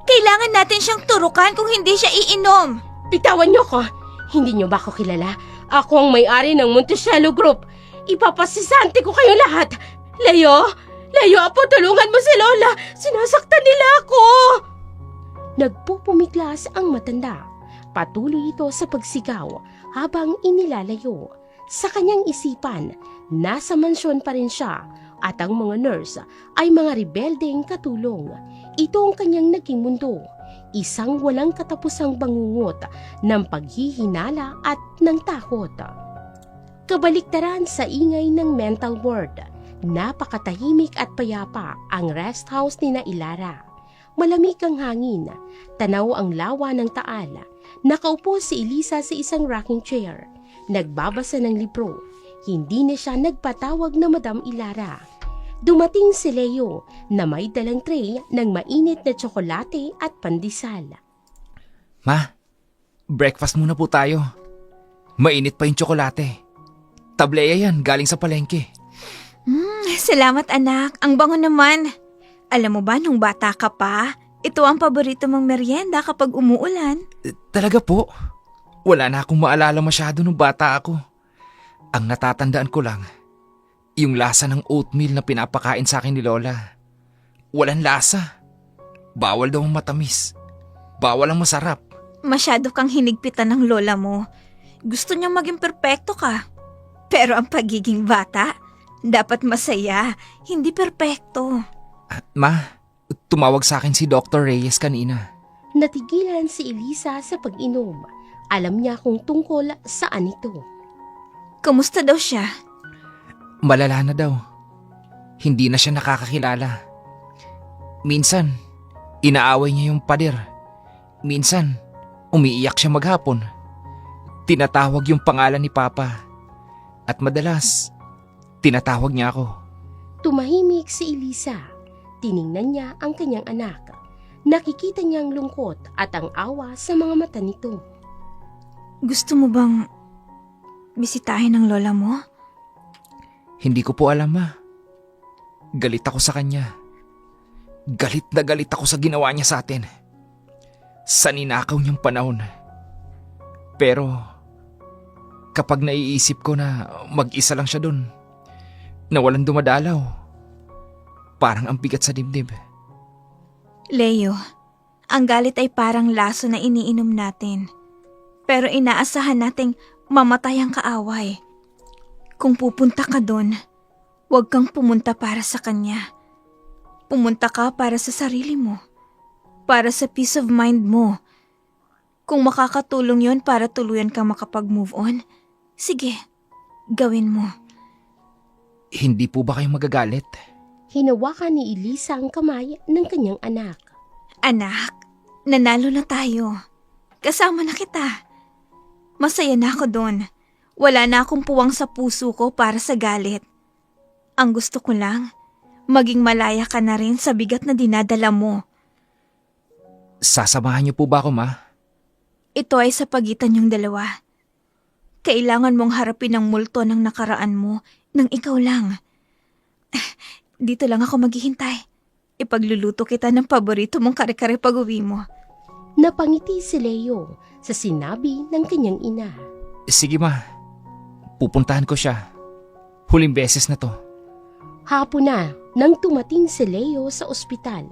Kailangan natin siyang turukan kung hindi siya iinom. Bitawan niyo ko! Hindi niyo ba ako kilala? Ako ang may-ari ng Montechello Group. Ipapasisante ko kayong lahat. Leo! Leo, apo, tulungan mo si Lola! Sinasaktan nila ako! Nagpupumiglas ang matanda. Patuloy ito sa pagsigaw habang inilalayo. Sa kanyang isipan, nasa mansyon pa rin siya at ang mga nurse ay mga rebeldeng katulong. Ito ang kanyang naging mundo. Isang walang katapusang bangungot ng paghihinala at ng takot. Kabaliktaran sa ingay ng mental ward, napakatahimik at payapa ang rest house ni na Ilara. Malamig ang hangin, tanaw ang lawa ng taal. Nakaupo si Elisa sa isang rocking chair. Nagbabasa ng libro. Hindi na siya nagpatawag na Madam Ilara. Dumating si Leo na may dalang tray ng mainit na tsokolate at pandesal. Ma, breakfast muna po tayo. Mainit pa yung tsokolate. Tableya yan, galing sa palengke. Salamat, anak. Ang bango naman. Alam mo ba, nung bata ka pa, ito ang paborito mong merienda kapag umuulan. Talaga po? Wala na akong maalala masyado nung bata ako. Ang natatandaan ko lang, yung lasa ng oatmeal na pinapakain sa akin ni Lola. Walang lasa. Bawal daw ang matamis. Bawal ang masarap. Masyado kang hinigpitan ng lola mo. Gusto niyang maging perpekto ka. Pero ang pagiging bata, dapat masaya, hindi perpekto. Ma, tumawag sa akin si Dr. Reyes kanina. Natigilan si Elisa sa pag-inom. Alam niya kung tungkol saan ito. Kumusta daw siya? Malala na daw. Hindi na siya nakakakilala. Minsan, inaaway niya yung pader. Minsan, umiiyak siya maghapon. Tinatawag yung pangalan ni Papa. At madalas, tinatawag niya ako. Tumahimik si Elisa. Tiningnan niya ang kanyang anak. Nakikita niya ang lungkot at ang awa sa mga mata nito. Gusto mo bang bisitahin ang lola mo? Hindi ko po alam, Ma. Galit ako sa kanya. Galit na galit ako sa ginawa niya sa atin. Sa ninakaw niyang panahon. Pero, kapag naiisip ko na mag-isa lang siya doon, na walang dumadalaw, parang ang bigat sa dibdib. Leo, ang galit ay parang laso na iniinom natin. Pero inaasahan nating mamatay ang kaaway. Kung pupunta ka doon, huwag kang pumunta para sa kanya. Pumunta ka para sa sarili mo. Para sa peace of mind mo. Kung makakatulong yon para tuluyan kang makapag-move on, sige, gawin mo. Hindi po ba kayo magagalit? Hinawakan ni Elisa ang kamay ng kanyang anak. Anak, nanalo na tayo. Kasama na kita. Masaya na ako doon. Wala na akong puwang sa puso ko para sa galit. Ang gusto ko lang, maging malaya ka na rin sa bigat na dinadala mo. Sasamahan niyo po ba ako, Ma? Ito ay sa pagitan yung dalawa. Kailangan mong harapin ang multo ng nakaraan mo nang ikaw lang. Dito lang ako maghihintay. Ipagluluto kita ng paborito mong kare-kare pag-uwi mo. Napangiti si Leo sa sinabi ng kanyang ina. Sige, Ma. Pupuntahan ko siya. Huling beses na to. Hapon na nang tumating si Leo sa ospital.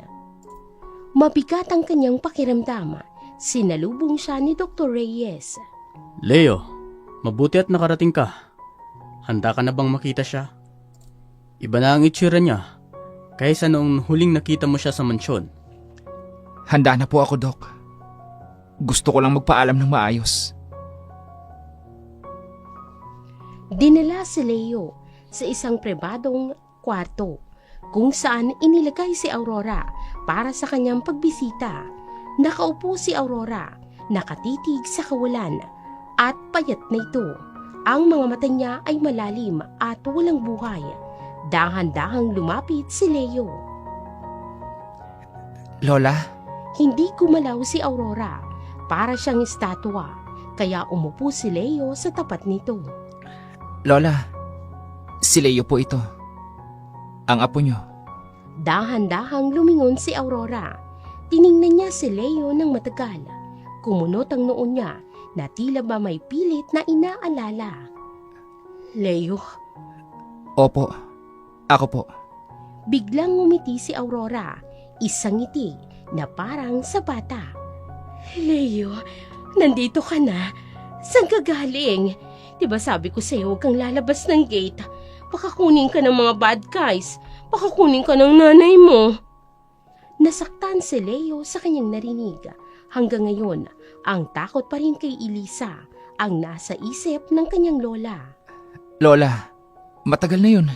Mabigat ang kanyang pakiramdam. Sinalubong siya ni Dr. Reyes. Leo, mabuti at nakarating ka. Handa ka na bang makita siya? Iba na ang itsura niya kaysa noong huling nakita mo siya sa mansyon. Handa na po ako, Doc. Gusto ko lang magpaalam ng maayos. Dinala si Leo sa isang pribadong kwarto kung saan inilagay si Aurora para sa kanyang pagbisita. Nakaupo si Aurora, nakatitig sa kawalan at payat na ito. Ang mga mata niya ay malalim at walang buhay. Dahan-dahang lumapit si Leo. Lola, Hindi gumalaw si Aurora. Para siyang estatwa. Kaya umupo si Leo sa tapat nito. Lola, si Leo po ito. Ang apo niyo. Dahan-dahang lumingon si Aurora. Tiningnan niya si Leo ng matagal. Kumunot ang noon niya na tila ba may pilit na inaalala. Leo, Opo, ako po. biglang ngumiti si Aurora. Isang ngiti na parang sa bata. Leo, nandito ka na. Saan ka galing? Diba sabi ko sa'yo huwag kang lalabas ng gate. Baka kunin ka ng mga bad guys. Baka kunin ka ng nanay mo. Nasaktan si Leo sa kanyang narinig. Hanggang ngayon, ang takot pa rin kay Elisa ang nasa isip ng kanyang lola. Lola, matagal na yun.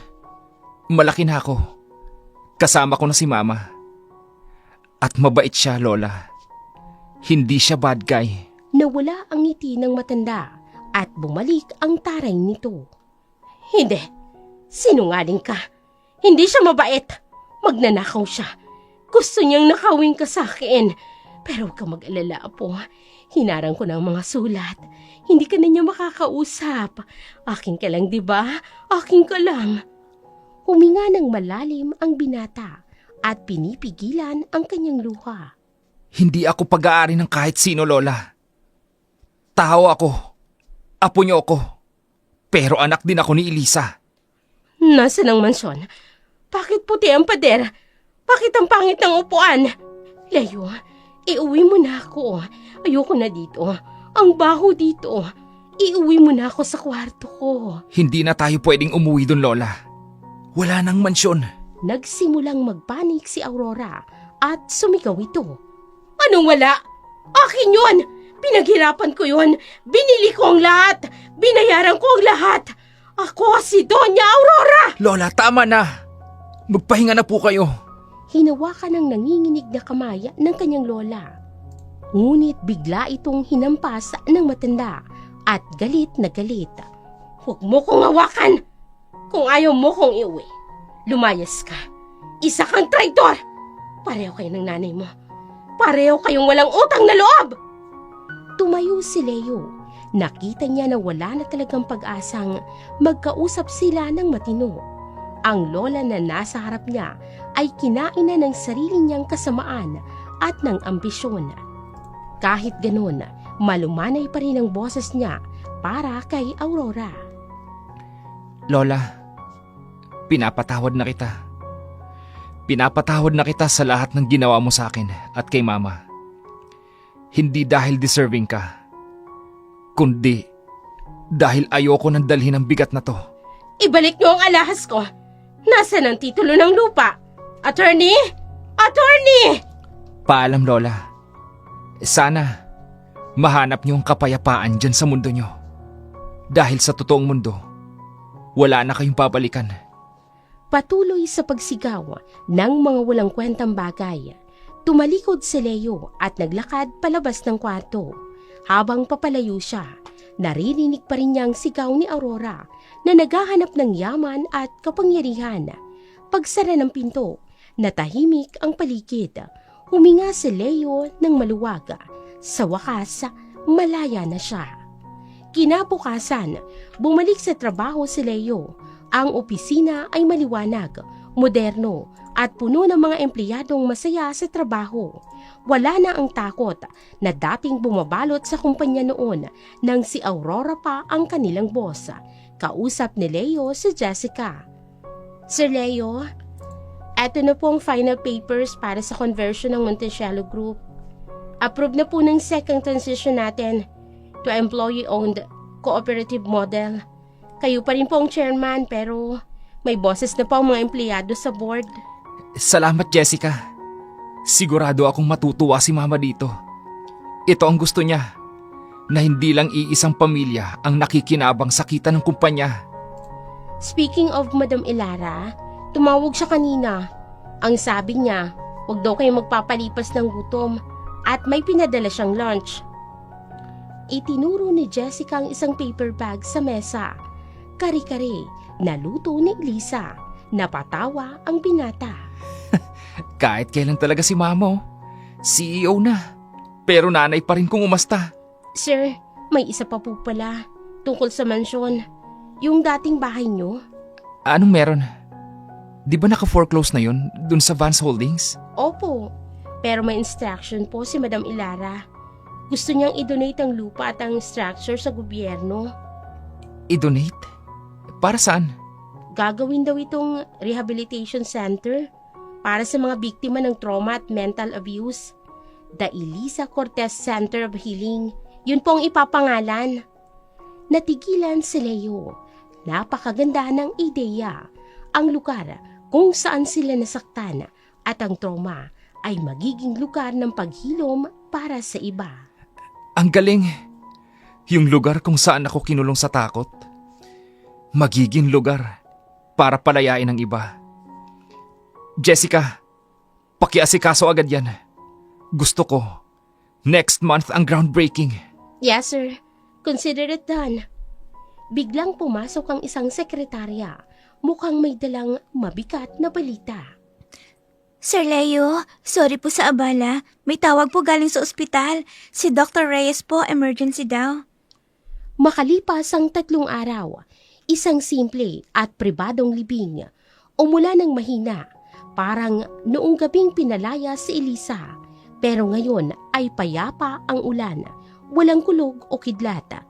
Malaki na ako. Kasama ko na si Mama. At mabait siya, Lola. Hindi siya bad guy. Nawala ang ngiti ng matanda at bumalik ang taray nito. Hindi. Sinungaling ka. Hindi siya mabait. Magnanakaw siya. Gusto niyang nakawin ka sa akin. Pero huwag kang mag-alala, Apo. Hinarang ko ng mga sulat. Hindi ka na niya makakausap. Akin ka lang, di ba? Akin ka lang. Huminga ng malalim ang binata at pinipigilan ang kanyang luha. Hindi ako pag-aari ng kahit sino, Lola. Tao ako. Apo niyo ako. Pero anak din ako ni Elisa. Nasaan ang mansyon? Bakit puti ang pader? Bakit ang pangit ng upuan? Leo, iuwi mo na ako. Ayoko na dito. Ang baho dito. Iuwi mo na ako sa kwarto ko. Hindi na tayo pwedeng umuwi dun, Lola. Wala nang mansyon. Nagsimulang magpanik si Aurora at sumigaw ito. Anong wala? Akin yun! Pinaghirapan ko yun! Binili ko ang lahat! Binayaran ko ang lahat! Ako si Doña Aurora! Lola, tama na! Magpahinga na po kayo. Hinawakan ng nanginginig na kamay ng kanyang lola. Ngunit bigla itong hinampas ng matanda at galit na galit. Huwag mo kong hawakan! Kung ayaw mo kong iuwi, lumayas ka. Isa kang traitor! Pareho kayo ng nanay mo. Pareho kayong walang utang na loob! Tumayo si Leo. Nakita niya na wala na talagang pag-asang magkausap sila ng matino. Ang lola na nasa harap niya ay kinain na ng sarili niyang kasamaan at ng ambisyon. Kahit ganun, malumanay pa rin ang boses niya para kay Aurora. Lola, pinapatawad na kita. Pinapatawad na kita sa lahat ng ginawa mo sa akin at kay Mama. Hindi dahil deserving ka, kundi dahil ayoko nang dalhin ang bigat na to. Ibalik niyo ang alahas ko. Nasaan ang titulo ng lupa? Attorney? Attorney! Paalam, Lola. Sana mahanap niyo ang kapayapaan dyan sa mundo niyo. Dahil sa totoong mundo, wala na kayong babalikan. Patuloy sa pagsigaw ng mga walang kwentang bagay. Tumalikod si Leo at naglakad palabas ng kwarto. Habang papalayo siya, naririnig pa rin niyang sigaw ni Aurora na naghahanap ng yaman at kapangyarihan. Pagsara ng pinto, natahimik ang paligid. Huminga si Leo ng maluwag. Sa wakas, malaya na siya. Kinabukasan, bumalik sa trabaho si Leo. Ang opisina ay maliwanag, moderno, at puno ng mga empleyadong masaya sa trabaho. Wala na ang takot na dating bumabalot sa kumpanya noon nang si Aurora pa ang kanilang boss. Kausap ni Leo si Jessica. Sir Leo, eto na po ang final papers para sa conversion ng Montesiano Group. Approve na po ng second transition natin to employee-owned cooperative model. Kayo pa rin po ang chairman pero may boses na po ang mga empleyado sa board. Salamat, Jessica. Sigurado akong matutuwa si Mama dito. Ito ang gusto niya, na hindi lang iisang pamilya ang nakikinabang sa kita ng kumpanya. Speaking of Madam Ilara, tumawag siya kanina. Ang sabi niya, huwag daw kayo magpapalipas ng gutom at may pinadala siyang lunch. Itinuro ni Jessica ang isang paper bag sa mesa. Kare-kare, naluto ni Lisa. Napatawa ang binata. Kahit kailan talaga si Mama, CEO na. Pero nanay pa rin kung umasta. Sir, may isa pa po pala. Tungkol sa mansyon. Yung dating bahay niyo. Anong meron? Di ba naka-foreclose na yun dun sa Vance Holdings? Opo, pero may instruction po si Madam Ilara. Gusto niyang i-donate ang lupa at ang structure sa gobyerno. I-donate? Para saan? Gagawin daw itong rehabilitation center para sa mga biktima ng trauma at mental abuse. The Elisa Cortez Center of Healing. Yun po ang ipapangalan. Natigilan si Leo. Napakaganda ng ideya. Ang lugar kung saan sila nasaktan at ang trauma ay magiging lugar ng paghilom para sa iba. Ang galing. Yung lugar kung saan ako kinulong sa takot, magiging lugar para palayain ang iba. Jessica, pakiasikaso agad yan. Gusto ko, next month ang groundbreaking. Yes, sir. Consider it done. Biglang pumasok ang isang sekretarya. Mukhang may dalang mabigat na balita. Sir Leo, sorry po sa abala. May tawag po galing sa ospital. Si Dr. Reyes po, emergency daw. Makalipas ang 3 araw, isang simple at pribadong libing. Umulan ng mahina, parang noong gabing pinalaya si Elisa. Pero ngayon ay payapa ang ulan, walang kulog o kidlat.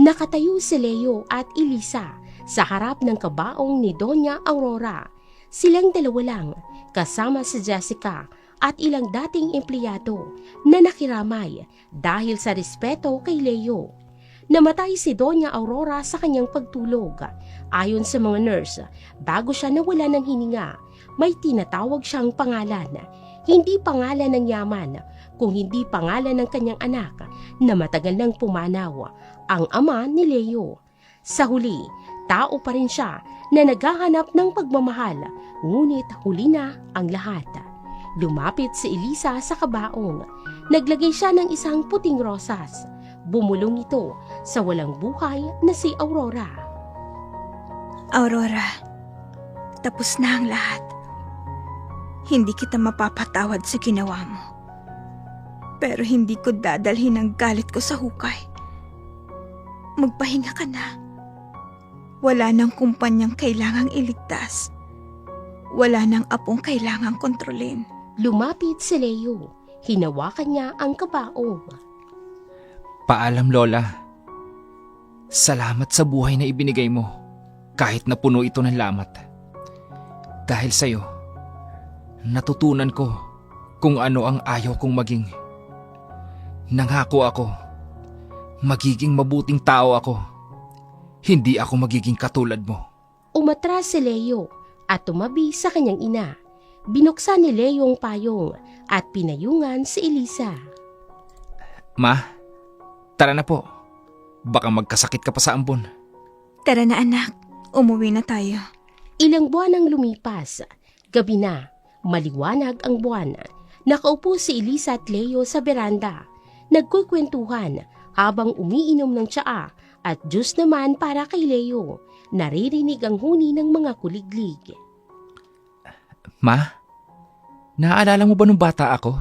Nakatayo si Leo at Elisa sa harap ng kabaong ni Doña Aurora. Silang dalawa lang, kasama si Jessica at ilang dating empleyado na nakiramay dahil sa respeto kay Leo. Namatay si Doña Aurora sa kanyang pagtulog. Ayon sa mga nurse, bago siya nawala ng hininga, may tinatawag siyang pangalan. Hindi pangalan ng yaman, kung hindi pangalan ng kanyang anak na matagal nang pumanaw, ang ama ni Leo. Sa huli, tao pa rin siya na naghahanap ng pagmamahal, ngunit huli na ang lahat. Lumapit si Elisa sa kabaong. Naglagay siya ng isang puting rosas. Bumulong ito sa walang buhay na si Aurora. Aurora, tapos na ang lahat. Hindi kita mapapatawad sa ginawa mo. Pero hindi ko dadalhin ang galit ko sa hukay. Magpahinga ka na. Wala nang kumpanyang kailangang iligtas. Wala nang apong kailangang kontrolin. Lumapit si Leo. Hinawakan niya ang kabaong. Paalam, Lola. Salamat sa buhay na ibinigay mo, kahit na puno ito ng lamat. Dahil sa'yo, natutunan ko kung ano ang ayaw kong maging. Nangako ako, magiging mabuting tao ako. Hindi ako magiging katulad mo. Umatras si Leo at tumabi sa kanyang ina. Binuksan ni Leo ang payong at pinayungan si Elisa. Ma, tara na po. Baka magkasakit ka pa sa ambon. Tara na anak, umuwi na tayo. Ilang buwan ang lumipas. Gabi na, maliwanag ang buwan. Nakaupo si Elisa at Leo sa beranda. Nagkukwentuhan habang umiinom ng tsaa at juice naman para kay Leo. Naririnig ang huni ng mga kuliglig. Ma, naaalala mo ba nung bata ako?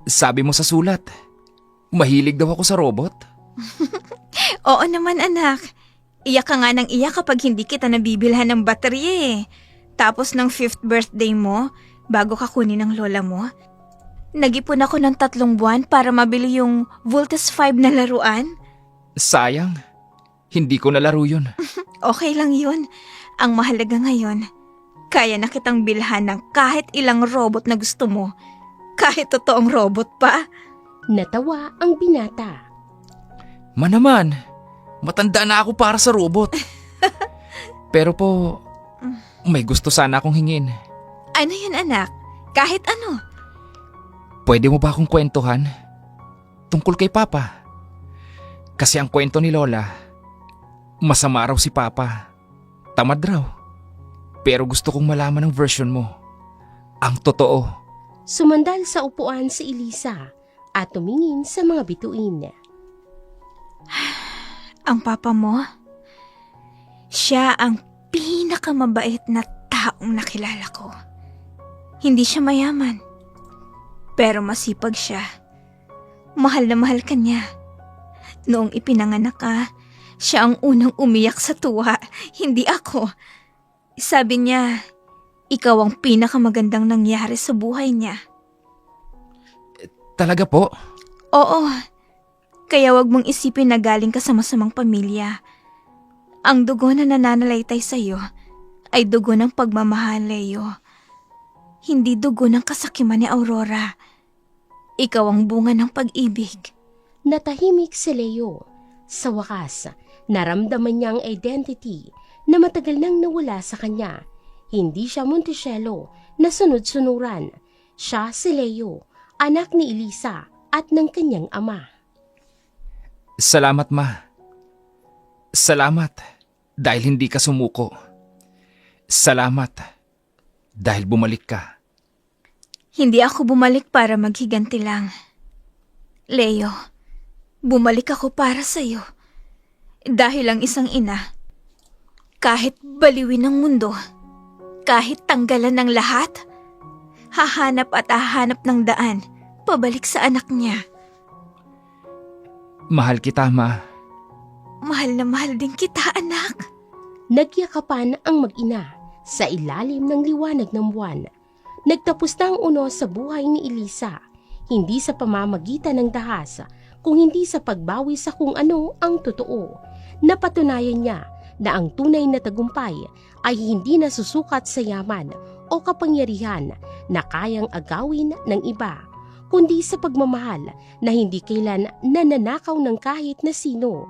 Sabi mo sa sulat, mahilig daw ako sa robot. Oo naman anak. Iyak ka nga ng iyak kapag hindi kita nabibilhan ng baterya eh. Tapos ng 5th birthday mo, bago ka kunin ng lola mo, nag-ipon ako ng 3 buwan para mabili yung Voltes 5 na laruan. Sayang, hindi ko nalaro yun. Okay lang yun. Ang mahalaga ngayon, kaya na kitang bilhan ng kahit ilang robot na gusto mo. Kahit totoong robot pa. Natawa ang binata. Ma naman, matanda na ako para sa robot. Pero po, may gusto sana akong hingin. Ano yun anak? Kahit ano. Pwede mo ba akong kwentuhan? Tungkol kay Papa. Kasi ang kwento ni Lola, masama raw si Papa. Tamad raw. Pero gusto kong malaman ang version mo. Ang totoo. Sumandal sa upuan si Elisa at tumingin sa mga bituin. Ang papa mo, siya ang pinakamabait na taong nakilala ko. Hindi siya mayaman, pero masipag siya. Mahal na mahal ka niya. Noong ipinanganak ka, siya ang unang umiyak sa tuwa, hindi ako. Sabi niya, ikaw ang pinakamagandang nangyari sa buhay niya. Talaga po? Oo, kaya wag mong isipin na galing ka sa masamang pamilya. Ang dugo na nananalaytay sa'yo ay dugo ng pagmamahal, Leo. Hindi dugo ng kasakiman ni Aurora. Ikaw ang bunga ng pag-ibig. Natahimik si Leo. Sa wakas, naramdaman niya ang identity na matagal nang nawala sa kanya. Hindi siya Montechello na sunod-sunuran. Siya si Leo, anak ni Elisa at ng kanyang ama. Salamat, Ma. Salamat dahil hindi ka sumuko. Salamat dahil bumalik ka. Hindi ako bumalik para maghiganti lang. Leo, bumalik ako para sa'yo. Dahil ang isang ina, kahit baliwin ng mundo, kahit tanggalan ng lahat, hahanap at hahanap ng daan pabalik sa anak niya. Mahal kita, Ma. Mahal na mahal din kita, anak. Nagyakapan ang mag-ina sa ilalim ng liwanag ng buwan. Nagtapos na ang unos sa buhay ni Elisa, hindi sa pamamagitan ng dahas, kung hindi sa pagbawi sa kung ano ang totoo. Napatunayan niya na ang tunay na tagumpay ay hindi nasusukat sa yaman o kapangyarihan na kayang agawin ng iba, kundi sa pagmamahal na hindi kailan nananakaw ng kahit na sino.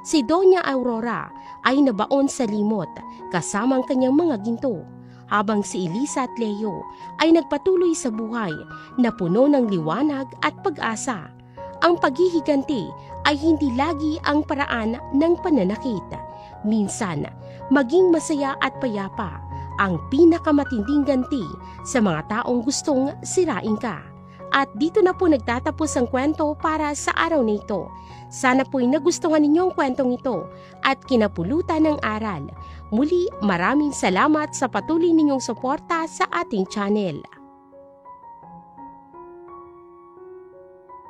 Si Doña Aurora ay nabaon sa limot kasama ang kanyang mga ginto. habang si Elisa at Leo ay nagpatuloy sa buhay na puno ng liwanag at pag-asa. Ang paghihiganti ay hindi lagi ang paraan ng pananakit. Minsan, maging masaya at payapa ang pinakamatinding ganti sa mga taong gustong sirain ka. At dito na po nagtatapos ang kwento para sa araw na ito. Sana po'y nagustuhan ninyo ang kwentong ito at kinapulutan ng aral. Muli, maraming salamat sa patuloy ninyong suporta sa ating channel.